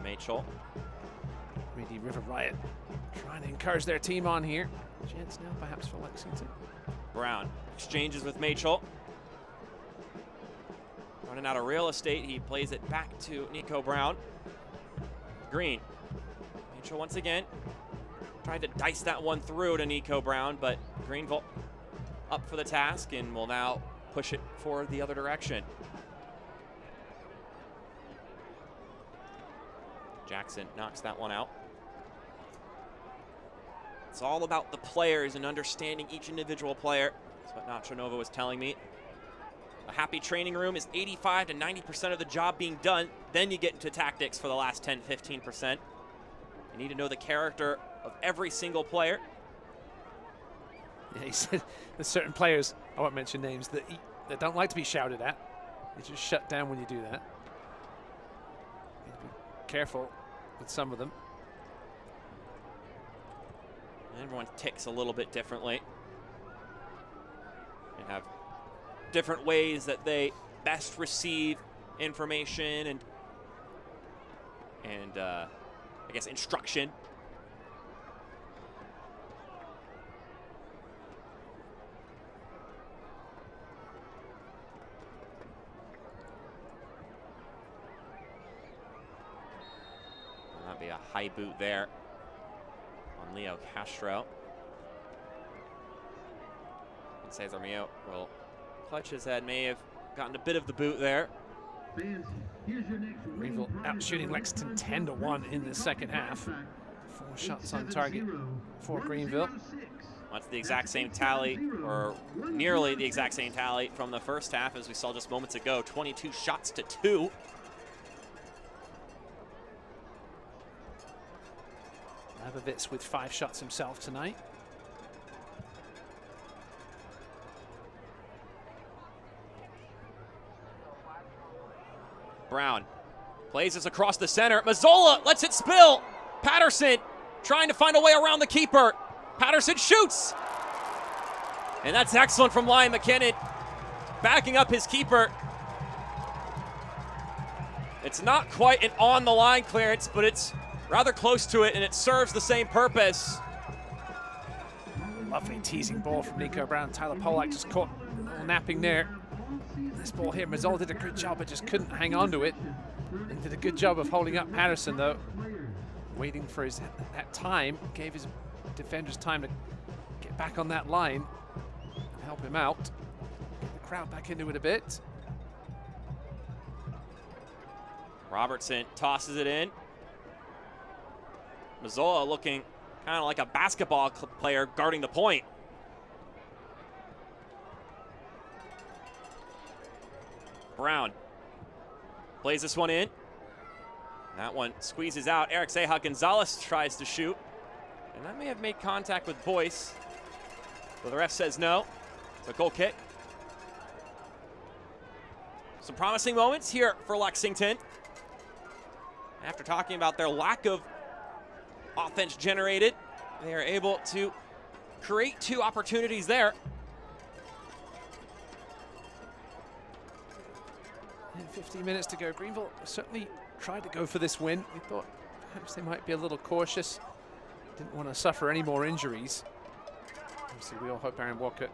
Mitchell. Reedy River Riot trying to encourage their team on here. Chance now perhaps for Lexington. Brown exchanges with Mitchell. Running out of real estate, he plays it back to Nico Brown. Green. Mitchell once again tried to dice that one through to Nico Brown, but Greenville up for the task and will now push it forward the other direction. Jackson knocks that one out. It's all about the players and understanding each individual player. That's what Nacho Novo was telling me. A happy training room is 85 to 90% of the job being done. Then you get into tactics for the last 10, 15%. You need to know the character of every single player. Yeah, he said there's certain players, I won't mention names, that don't like to be shouted at. They just shut down when you do that. careful with some of them. Everyone ticks a little bit differently. They have different ways that they best receive information and I guess instruction. That'd be a high boot there on Leo Castro. And Cesar Mio will clutch his head, may have gotten a bit of the boot there. Greenville out shooting Lexington 10-1 in the second half. 4 shots on target for Greenville. That's the exact same tally, or nearly the exact same tally from the first half as we saw just moments ago. 22 shots to 2. Labovitz with 5 shots himself tonight. Brown plays this across the center. Mazzola lets it spill. Patterson trying to find a way around the keeper. Patterson shoots. And that's excellent from Lion McKinnon, backing up his keeper. It's not quite an on-the-line clearance, but it's rather close to it, and it serves the same purpose. Lovely teasing ball from Nico Brown. Tyler Polak just caught a little napping there. This ball here, Mazzola did a good job, but just couldn't hang on to it. And did a good job of holding up Patterson, though. Waiting for that time, gave his defenders time to get back on that line and help him out. Get the crowd back into it a bit. Robertson tosses it in. Mazzola looking kind of like a basketball player guarding the point. Brown plays this one in. That one squeezes out. Eric Ceja Gonzalez tries to shoot. And that may have made contact with Boyce, but the ref says no. It's a goal kick. Some promising moments here for Lexington. After talking about their lack of offense generated, they are able to create 2 opportunities there. And 15 minutes to go. Greenville certainly tried to go for this win. We thought perhaps they might be a little cautious. Didn't want to suffer any more injuries. Obviously, we all hope Aaron Walker,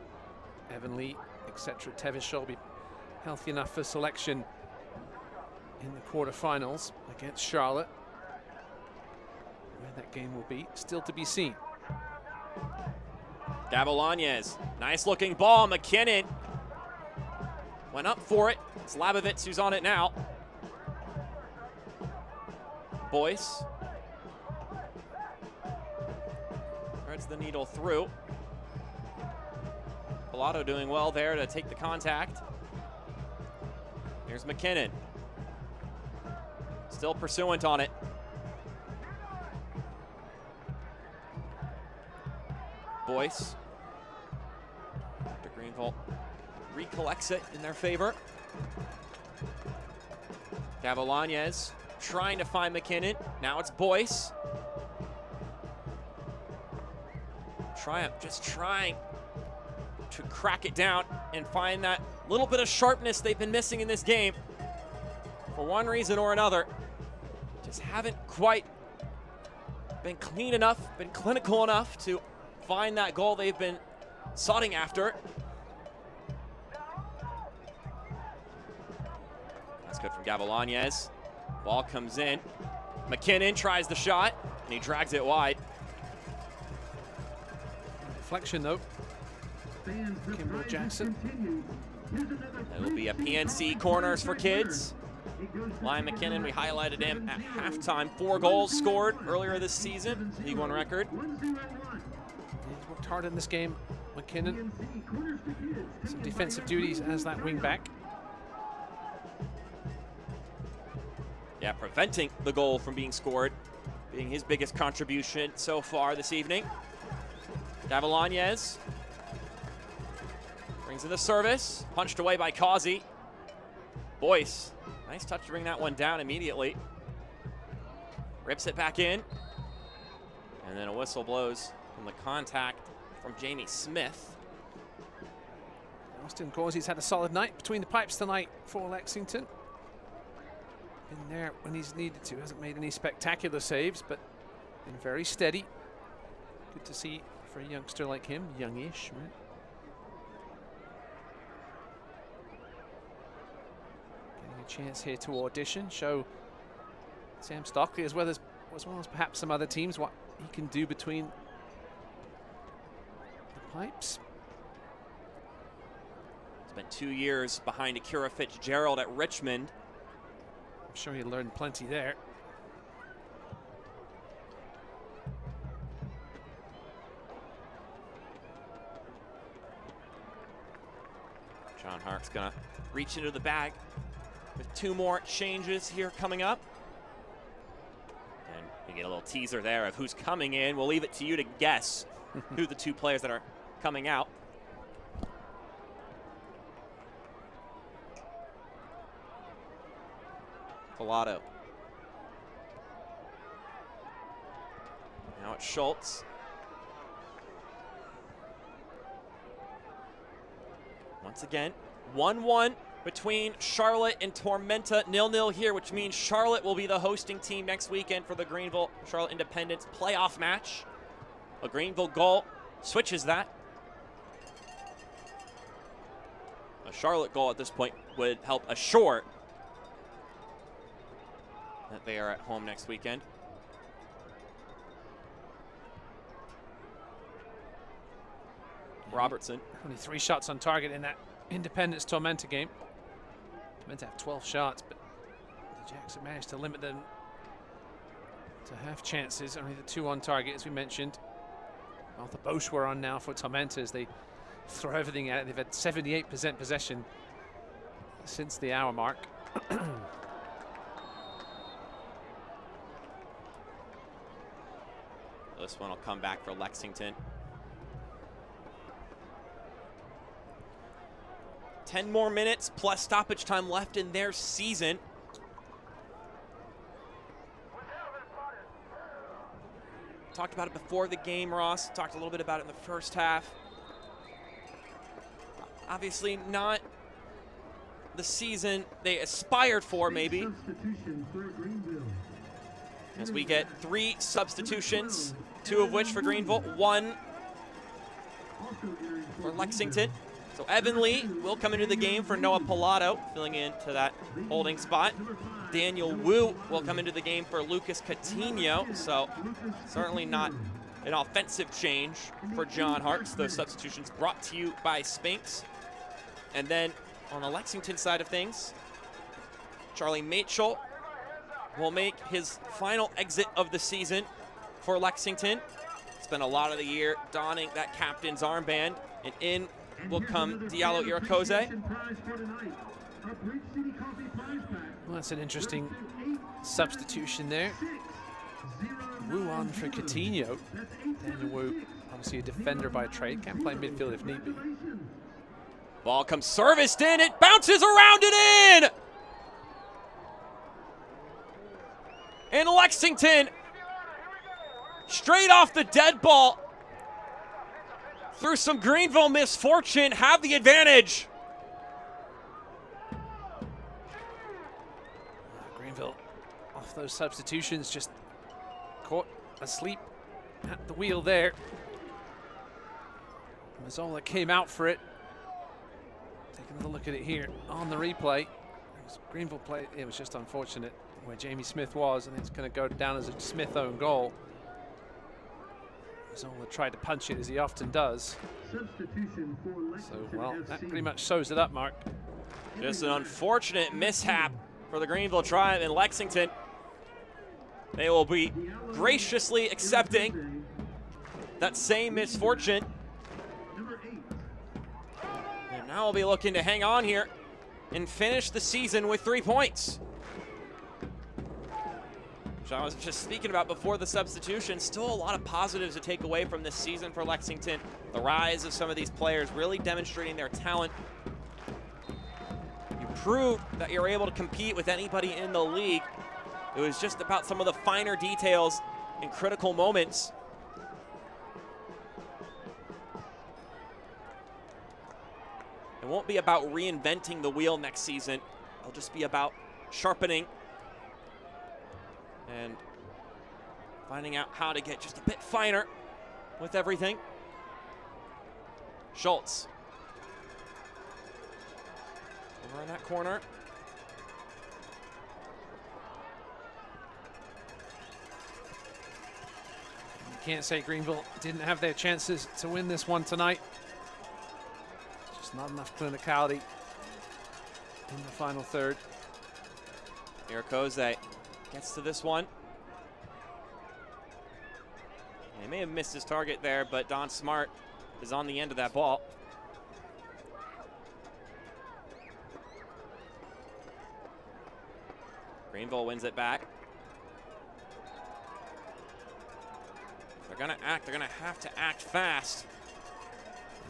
Evan Lee, etc. Tevish will be healthy enough for selection in the quarterfinals against Charlotte. Where that game will be, still to be seen. Gavilanes, nice looking ball. McKinnon went up for it. It's Labovitz who's on it now. Boyce threads the needle through. Pilato doing well there to take the contact. Here's McKinnon. Still pursuant on it. Boyce. After Greenville recollects it in their favor. Gavilanes trying to find McKinnon. Now it's Boyce. Triumph just trying to crack it down and find that little bit of sharpness they've been missing in this game. For one reason or another, just haven't quite been clean enough, been clinical enough to find that goal they've been sought after. That's good from Gavilanes. Ball comes in. McKinnon tries the shot, and he drags it wide. Deflection, though. Kimbrel Jackson. It'll be a PNC corners for kids. Lion McKinnon, we highlighted him at halftime. 4 goals scored earlier this season, League One record. He's worked hard in this game, McKinnon. Some defensive duties as that wing back. Yeah, preventing the goal from being scored, being his biggest contribution so far this evening. Gavilanes brings in the service, punched away by Causey. Boyce, nice touch to bring that one down immediately. Rips it back in. And then a whistle blows from the contact from Jamie Smith. Austin Causey's had a solid night between the pipes tonight for Lexington. Been there when he's needed to. Hasn't made any spectacular saves, but been very steady. Good to see for a youngster like him, youngish, right? Getting a chance here to audition, show Sam Stockley as well as perhaps some other teams what he can do between the pipes. Spent 2 years behind Akira Fitzgerald at Richmond. I'm sure he learned plenty there. John Hart's gonna reach into the bag with 2 more changes here coming up. And you get a little teaser there of who's coming in. We'll leave it to you to guess who the 2 players that are coming out. Pilato. Now it's Schultz. Once again, 1-1 between Charlotte and Tormenta, 0-0 here, which means Charlotte will be the hosting team next weekend for the Greenville Charlotte Independence playoff match. A Greenville goal switches that. A Charlotte goal at this point would help assure that they are at home next weekend. Robertson. Only 3 shots on target in that Independence Tormenta game. Meant to have 12 shots, but the Jackson managed to limit them to half chances. Only the 2 on target, as we mentioned. Arthur Bosch were on now for Tormenta as they throw everything at it. They've had 78% possession since the hour mark. This one will come back for Lexington. 10 more minutes plus stoppage time left in their season. Talked about it before the game, Ross. Talked a little bit about it in the first half. Obviously not the season they aspired for, maybe. As we get 3 substitutions, 2 of which for Greenville, 1 for Lexington. So Evan Lee will come into the game for Noah Pilato, filling into that holding spot. Daniel Wu will come into the game for Lucas Coutinho. So certainly not an offensive change for John Hartz. Those substitutions brought to you by Spinks. And then on the Lexington side of things, Charlie Machel will make his final exit of the season for Lexington. Spent a lot of the year donning that captain's armband, and in will come Diallo Irakoze. Well, that's an interesting substitution there. Wu on for Coutinho. Daniel Wu, obviously a defender by trade, can play midfield if need be. Ball comes serviced in, it bounces around and in! And Lexington, straight off the dead ball, through some Greenville misfortune, have the advantage. Greenville, off those substitutions, just caught asleep at the wheel there. Mazzola came out for it. Take another look at it here on the replay. Greenville play, it was just unfortunate where Jamie Smith was, and it's going to go down as a Smith own goal. Mazzola tried to punch it as he often does. So, well, that pretty much sews it up, Mark. Just an unfortunate mishap for the Greenville Tribe in Lexington. They will be graciously accepting that same misfortune. And now we'll be looking to hang on here and finish the season with 3 points. Which I was just speaking about before the substitution. Still a lot of positives to take away from this season for Lexington. The rise of some of these players really demonstrating their talent. You prove that you're able to compete with anybody in the league It was just about some of the finer details in critical moments. It won't be about reinventing the wheel next season. It'll just be about sharpening and finding out how to get just a bit finer with everything. Schultz. Over in that corner. You can't say Greenville didn't have their chances to win this one tonight. Just not enough clinicality in the final third. Irakoze gets to this one. And he may have missed his target there, but Don Smart is on the end of that ball. Greenville wins it back. If they're gonna act, they're gonna have to act fast.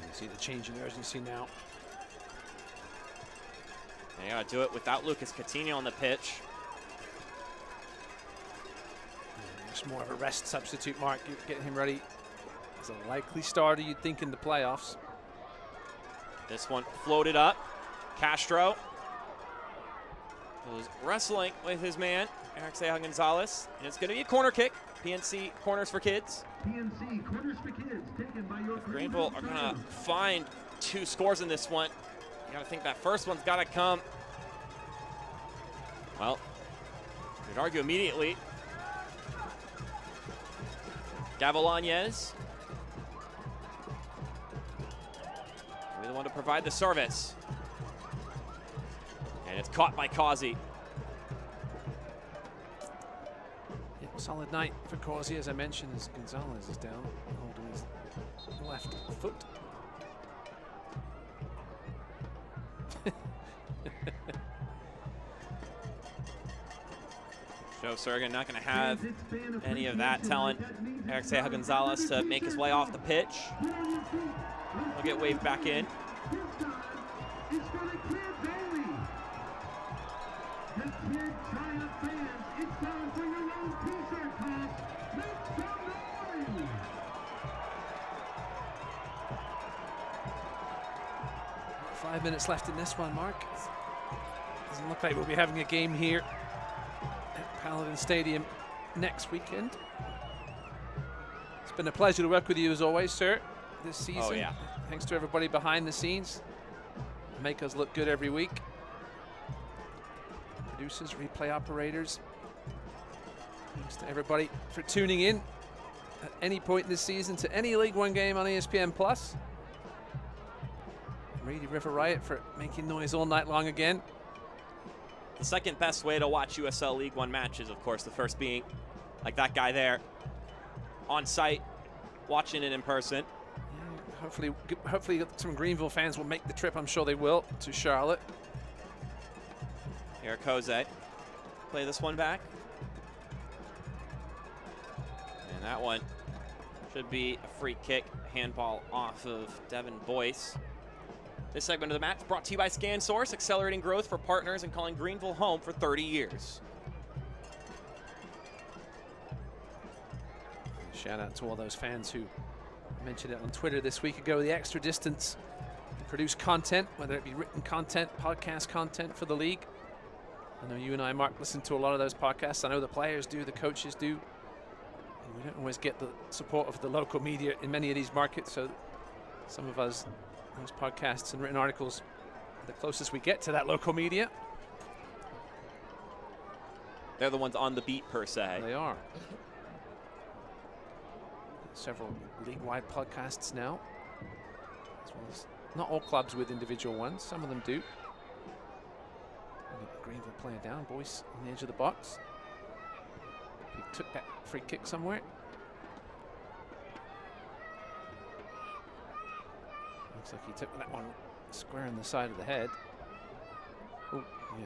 You see the change in urgency now. They gotta do it without Lucas Coutinho on the pitch. There's more of a rest substitute, Mark. You're getting him ready as a likely starter, you'd think, in the playoffs. This one floated up. Castro was wrestling with his man, Alexei Gonzalez, and it's going to be a corner kick. PNC Corners for Kids. PNC Corners for Kids, taken by your Greenville are going to find 2 scores in this one. You got to think that first one's got to come. Well, you could argue immediately. Gavilanes. We're the one to provide the service. And it's caught by Causey. Yeah, solid night for Causey, as I mentioned, as Gonzalez is down, holding his left foot. Joe Surgan not going to have any of that, telling Alexei Gonzalez to make his way off the pitch. He'll get waved back in. Five minutes left in this one, Mark. Doesn't look like we'll be having a game here at Paladin Stadium next weekend. It's been a pleasure to work with you as always, sir, this season. Oh, yeah. Thanks to everybody behind the scenes. Make us look good every week. Producers, replay operators. Thanks to everybody for tuning in at any point this season to any League One game on ESPN Plus. Reedy River Riot for making noise all night long again. The second best way to watch USL League One matches, of course, the first being like that guy there on site, watching it in person. Yeah, hopefully some Greenville fans will make the trip, I'm sure they will, to Charlotte. Irakoze, play this one back. And that one should be a free kick, handball off of Devin Boyce. This segment of the match brought to you by ScanSource, accelerating growth for partners and calling Greenville home for 30 years. Shout out to all those fans who mentioned it on Twitter this week ago, the extra distance to produce content, whether it be written content, podcast content for the league. I know you and I, Mark, listen to a lot of those podcasts. I know the players do, the coaches do. And we don't always get the support of the local media in many of these markets, so some of us, those podcasts and written articles, the closest we get to that local media. They're the ones on the beat, per se. They are. Several league-wide podcasts now, as well as not all clubs with individual ones. Some of them do. Greenville playing down, Boyce on the edge of the box. He took that free kick somewhere. Looks like he took that one square in the side of the head. Oh, yeah.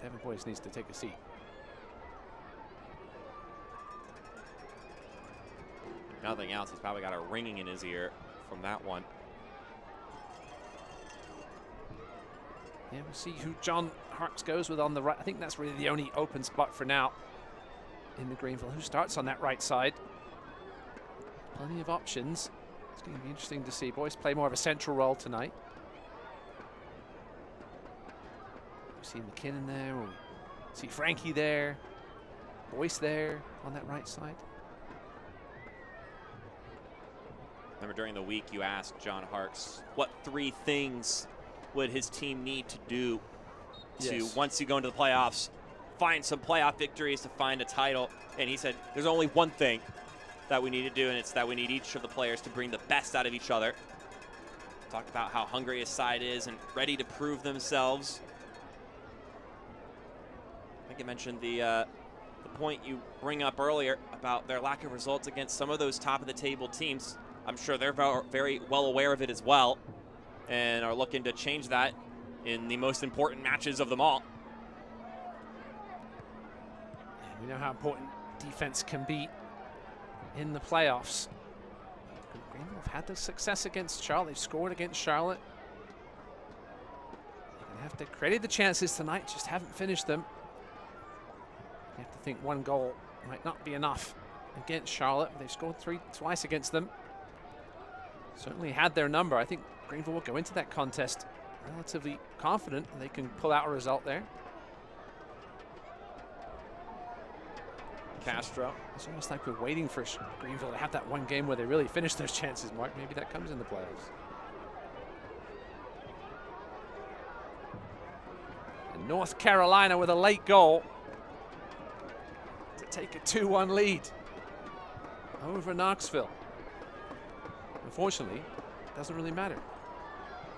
Devin Boyce needs to take a seat. Nothing else, he's probably got a ringing in his ear from that one. Yeah, we'll see who John Harps goes with on the right. I think that's really the only open spot for now in the Greenville. Who starts on that right side? Plenty of options. It's going to be interesting to see. Boys play more of a central role tonight. We see McKinnon there. We see Frankie there. Boyce there on that right side. Remember during the week you asked John Harks what 3 things would his team need to do to, once you go into the playoffs, find some playoff victories, to find a title. And he said there's only one thing that we need to do, and it's that we need each of the players to bring the best out of each other. Talked about how hungry his side is and ready to prove themselves. I think you mentioned the point you bring up earlier about their lack of results against some of those top-of-the-table teams. I'm sure they're very well aware of it as well and are looking to change that in the most important matches of them all. And we know how important defense can be in the playoffs. Greenville have had the success against Charlotte. They've scored against Charlotte. They're going to have to create the chances tonight, just haven't finished them. You have to think one goal might not be enough against Charlotte. They've scored twice against them. Certainly had their number. I think Greenville will go into that contest relatively confident they can pull out a result there. Castro. It's almost like we're waiting for Greenville to have that one game where they really finish those chances, Mark. Maybe that comes in the playoffs. And North Carolina with a late goal to take a 2-1 lead over Knoxville. Unfortunately, it doesn't really matter.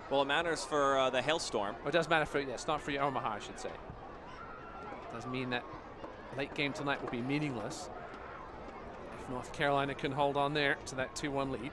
Well, it matters for the Hailstorm. Well, it does matter for, yes, not for Omaha, I should say. It does mean that late game tonight will be meaningless if North Carolina can hold on there to that 2-1 lead.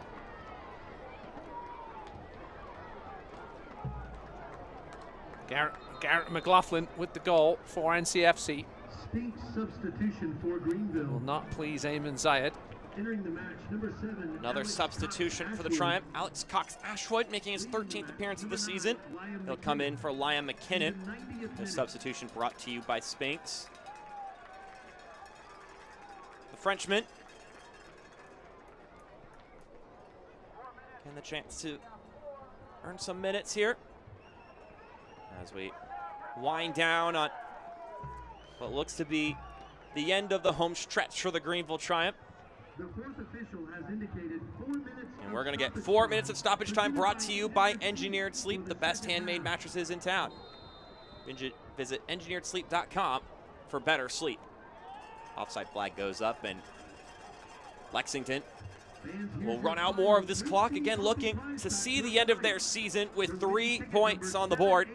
Garrett McLaughlin with the goal for NCFC. Stinks substitution for Greenville. Will not please Eamon Zayed. Entering the match, number 7. Another substitution for the Triumph. Alex Cox-Ashwood making his 13th appearance of the season. He'll come in for Liam McKinnon. The substitution brought to you by Spinks. The Frenchman. And the chance to earn some minutes here as we wind down on what looks to be the end of the home stretch for the Greenville Triumph. The 4th official has indicated 4 minutes. And we're going to get 4 minutes of stoppage time brought to you by Engineered Sleep, the best handmade mattresses in town. Visit engineeredsleep.com for better sleep. Offside flag goes up, and Lexington will run out more of this clock. Again, looking to see the end of their season with 3 points on the board.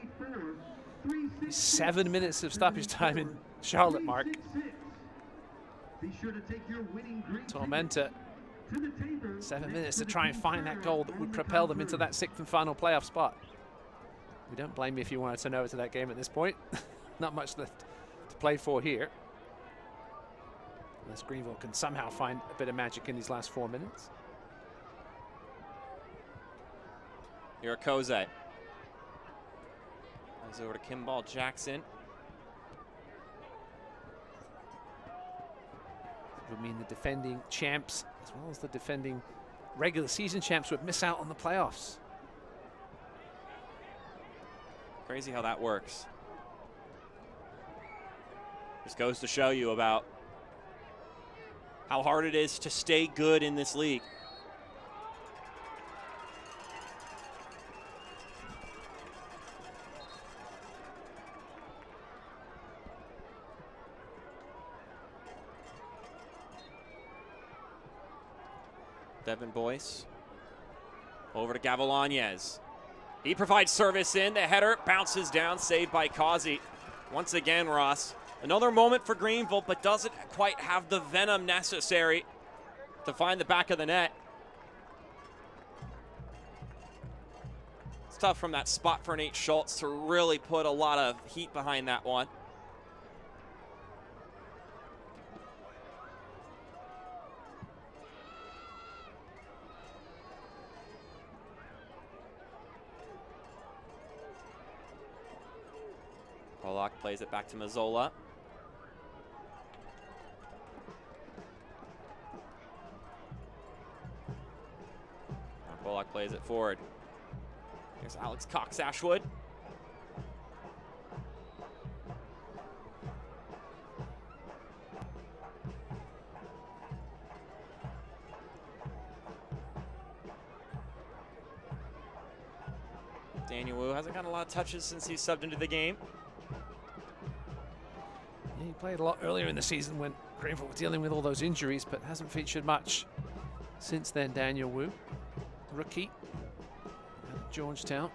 7 minutes of stoppage time in Charlotte, Mark. Be sure to take your winning green Tormenta, 7 minutes to try and find that goal that would propel them into that 6th and final playoff spot. We don't blame you if you want to turn over to that game at this point. Not much left to play for here. Unless Greenville can somehow find a bit of magic in these last 4 minutes. Here Koze. Goes over to Kimball Jackson. Would mean the defending champs, as well as the defending regular season champs, would miss out on the playoffs. Crazy how that works. Just goes to show you about how hard it is to stay good in this league. Devin Boyce over to Gavilanes. He provides service in. The header bounces down, saved by Causey. Once again, Ross, another moment for Greenville, but doesn't quite have the venom necessary to find the back of the net. It's tough from that spot for Nate Schultz to really put a lot of heat behind that one. Pollock plays it back to Mazzola. Now Pollock plays it forward. Here's Alex Cox-Ashwood. Daniel Wu hasn't gotten a lot of touches since he subbed into the game. Yeah, he played a lot earlier in the season when Greenville were dealing with all those injuries, but hasn't featured much since then. Daniel Wu, rookie at Georgetown.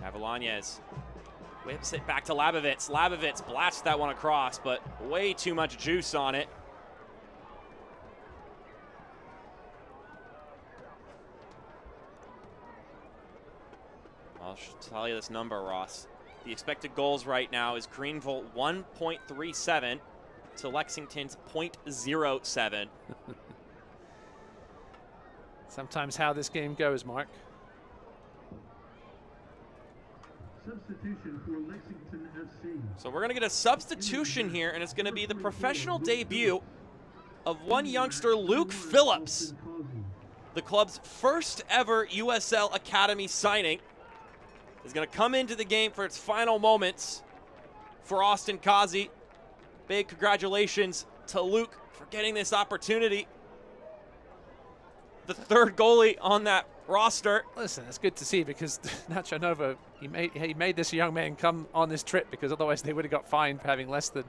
Avalanyez whips it back to Labovitz. Labovitz blasts that one across, but way too much juice on it. I'll tell you this number, Ross. The expected goals right now is Greenville 1.37 to Lexington's 0.07. Sometimes how this game goes, Mark. Substitution for Lexington FC. So we're going to get a substitution here, and it's going to be the professional debut of one youngster, Luke Phillips, the club's first ever USL Academy signing. Is going to come into the game for its final moments for Austin Kazi. Big congratulations to Luke for getting this opportunity. The third goalie on that roster. Listen, it's good to see because Nacho Novo, he made this young man come on this trip because otherwise they would have got fined for having less than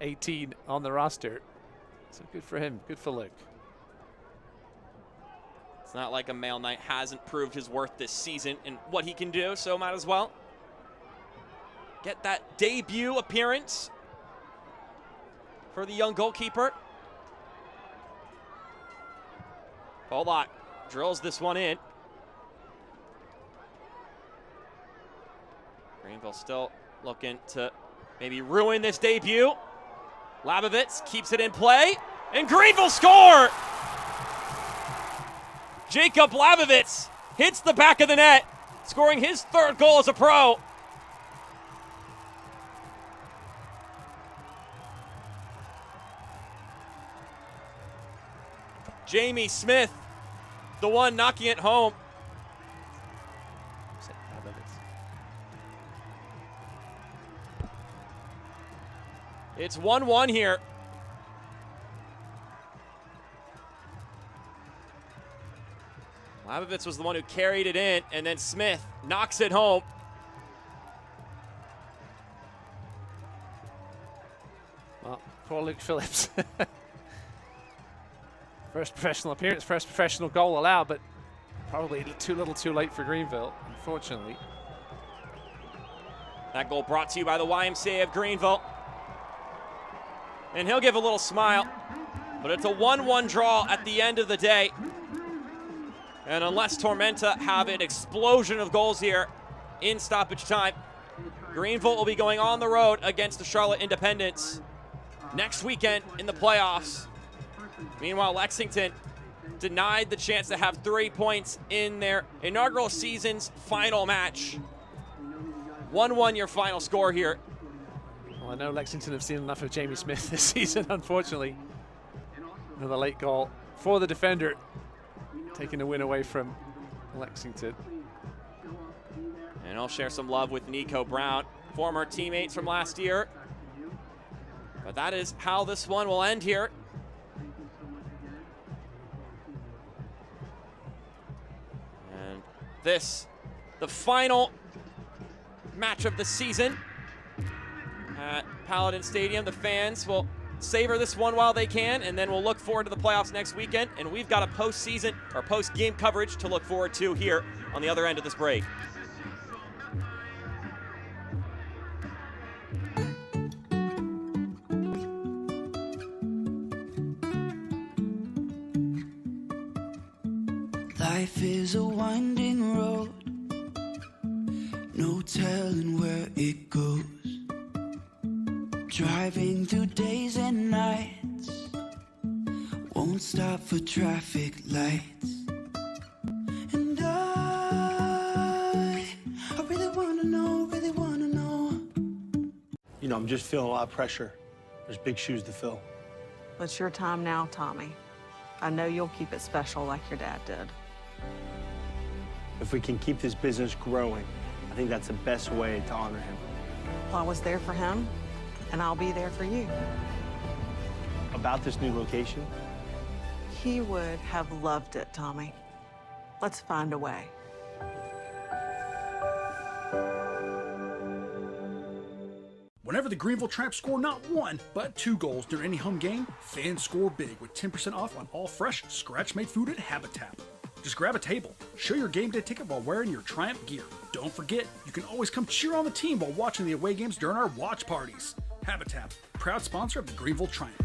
18 on the roster. So good for him, good for Luke. It's not like a Male Knight hasn't proved his worth this season and what he can do, so might as well get that debut appearance for the young goalkeeper. Pollock drills this one in. Greenville still looking to maybe ruin this debut. Labovitz keeps it in play, and Greenville score! Jacob Labovitz hits the back of the net, scoring his third goal as a pro. Jamie Smith, the one knocking it home. It's 1-1 here. Labovitz was the one who carried it in, and then Smith knocks it home. Well, poor Luke Phillips. First professional appearance, first professional goal allowed, but probably too little too late for Greenville, unfortunately. That goal brought to you by the YMCA of Greenville. And he'll give a little smile, but it's a 1-1 draw at the end of the day. And unless Tormenta have an explosion of goals here in stoppage time, Greenville will be going on the road against the Charlotte Independents next weekend in the playoffs. Meanwhile, Lexington denied the chance to have 3 points in their inaugural season's final match. 1-1 your final score here. Well, I know Lexington have seen enough of Jamie Smith this season, unfortunately. Another late goal for the defender, taking the win away from Lexington. And I'll share some love with Nico Brown, former teammates from last year. But that is how this one will end here. And this, the final match of the season at Paladin Stadium. The fans will savor this one while they can, and then we'll look forward to the playoffs next weekend. And we've got a postseason or post-game coverage to look forward to here on the other end of this break. Life is a winding road, no telling where it goes. Driving through days and nights, won't stop for traffic lights. And I really wanna know I'm just feeling a lot of pressure. There's big shoes to fill. It's your time now, Tommy. I know you'll keep it special like your dad did. If we can keep this business growing, I think that's the best way to honor him. Well, I was there for him, and I'll be there for you. About this new location? He would have loved it, Tommy. Let's find a way. Whenever the Greenville Tramps score not 1, but 2 goals during any home game, fans score big with 10% off on all fresh, scratch-made food at Habitat. Just grab a table, show your game day ticket while wearing your Triumph gear. Don't forget, you can always come cheer on the team while watching the away games during our watch parties. Habitat, proud sponsor of the Greenville Triumph.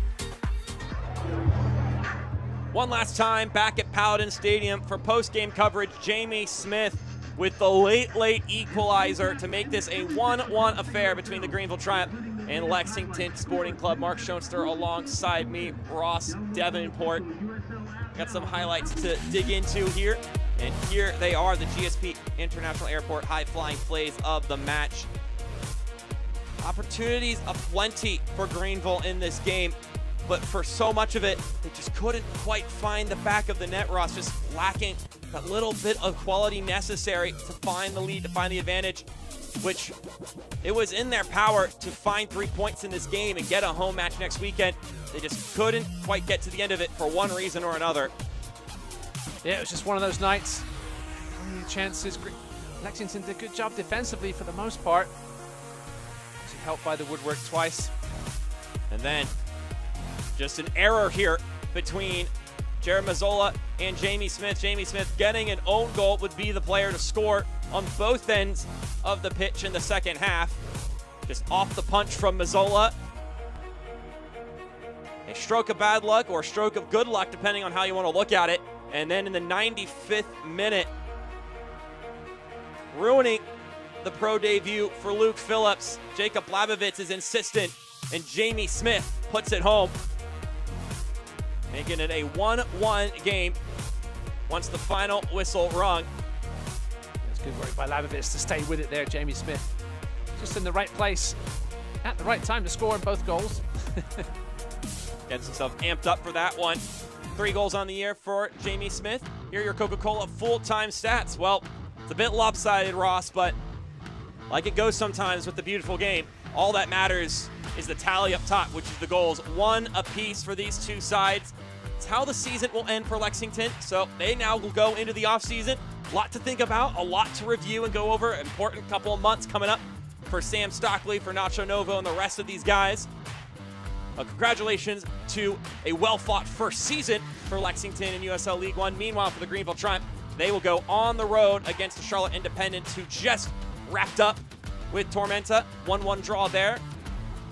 One last time back at Paladin Stadium for post-game coverage. Jamie Smith with the late equalizer to make this a 1-1 affair between the Greenville Triumph and Lexington Sporting Club. Mark Schoenster alongside me, Ross Davenport. Got some highlights to dig into here. And here they are, the GSP International Airport high-flying plays of the match. Opportunities aplenty for Greenville in this game, but for so much of it, they just couldn't quite find the back of the net, Ross, just lacking that little bit of quality necessary to find the lead, to find the advantage, which it was in their power to find 3 points in this game and get a home match next weekend. They just couldn't quite get to the end of it for one reason or another. Yeah, it was just one of those nights. Chances. Lexington did a good job defensively for the most part. Obviously helped by the woodwork twice. And then just an error here between Jared Mazzola and Jamie Smith. Jamie Smith getting an own goal would be the player to score on both ends of the pitch in the second half. Just off the punch from Mazzola. A stroke of bad luck or a stroke of good luck, depending on how you want to look at it. And then in the 95th minute, ruining the pro debut for Luke Phillips, Jacob Labovitz is insistent, and Jamie Smith puts it home, making it a 1-1 game once the final whistle rung. It's good work by Labovitz to stay with it there, Jamie Smith. Just in the right place at the right time to score both goals. Gets himself amped up for that one. 3 goals on the year for Jamie Smith. Here are your Coca-Cola full-time stats. Well, it's a bit lopsided, Ross, but like it goes sometimes with the beautiful game, all that matters is the tally up top, which is the goals. 1 apiece for these two sides. It's how the season will end for Lexington, so they now will go into the offseason. A lot to think about, a lot to review and go over. Important couple of months coming up for Sam Stockley, for Nacho Novo, and the rest of these guys. Congratulations to a well-fought first season for Lexington in USL League One. Meanwhile, for the Greenville Triumph, they will go on the road against the Charlotte Independents, who just wrapped up with Tormenta. 1-1 draw there.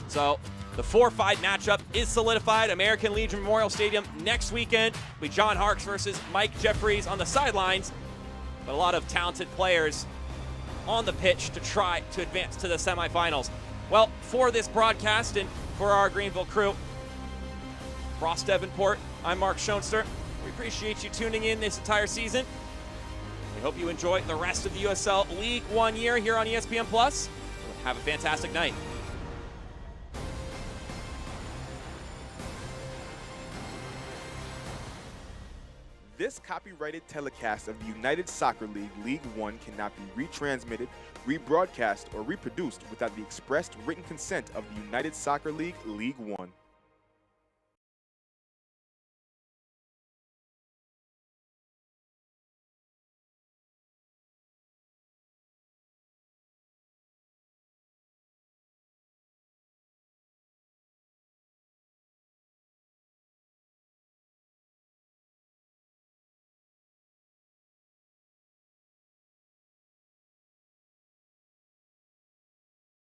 So the 4-5 matchup is solidified. American Legion Memorial Stadium next weekend. It'll be John Harkes versus Mike Jeffries on the sidelines. But a lot of talented players on the pitch to try to advance to the semifinals. Well, for this broadcast and for our Greenville crew, Ross Davenport, I'm Mark Schoenster. We appreciate you tuning in this entire season. We hope you enjoy the rest of the USL League One year here on ESPN+. Have a fantastic night. This copyrighted telecast of the United Soccer League League One cannot be retransmitted, rebroadcast, or reproduced without the expressed written consent of the United Soccer League League One.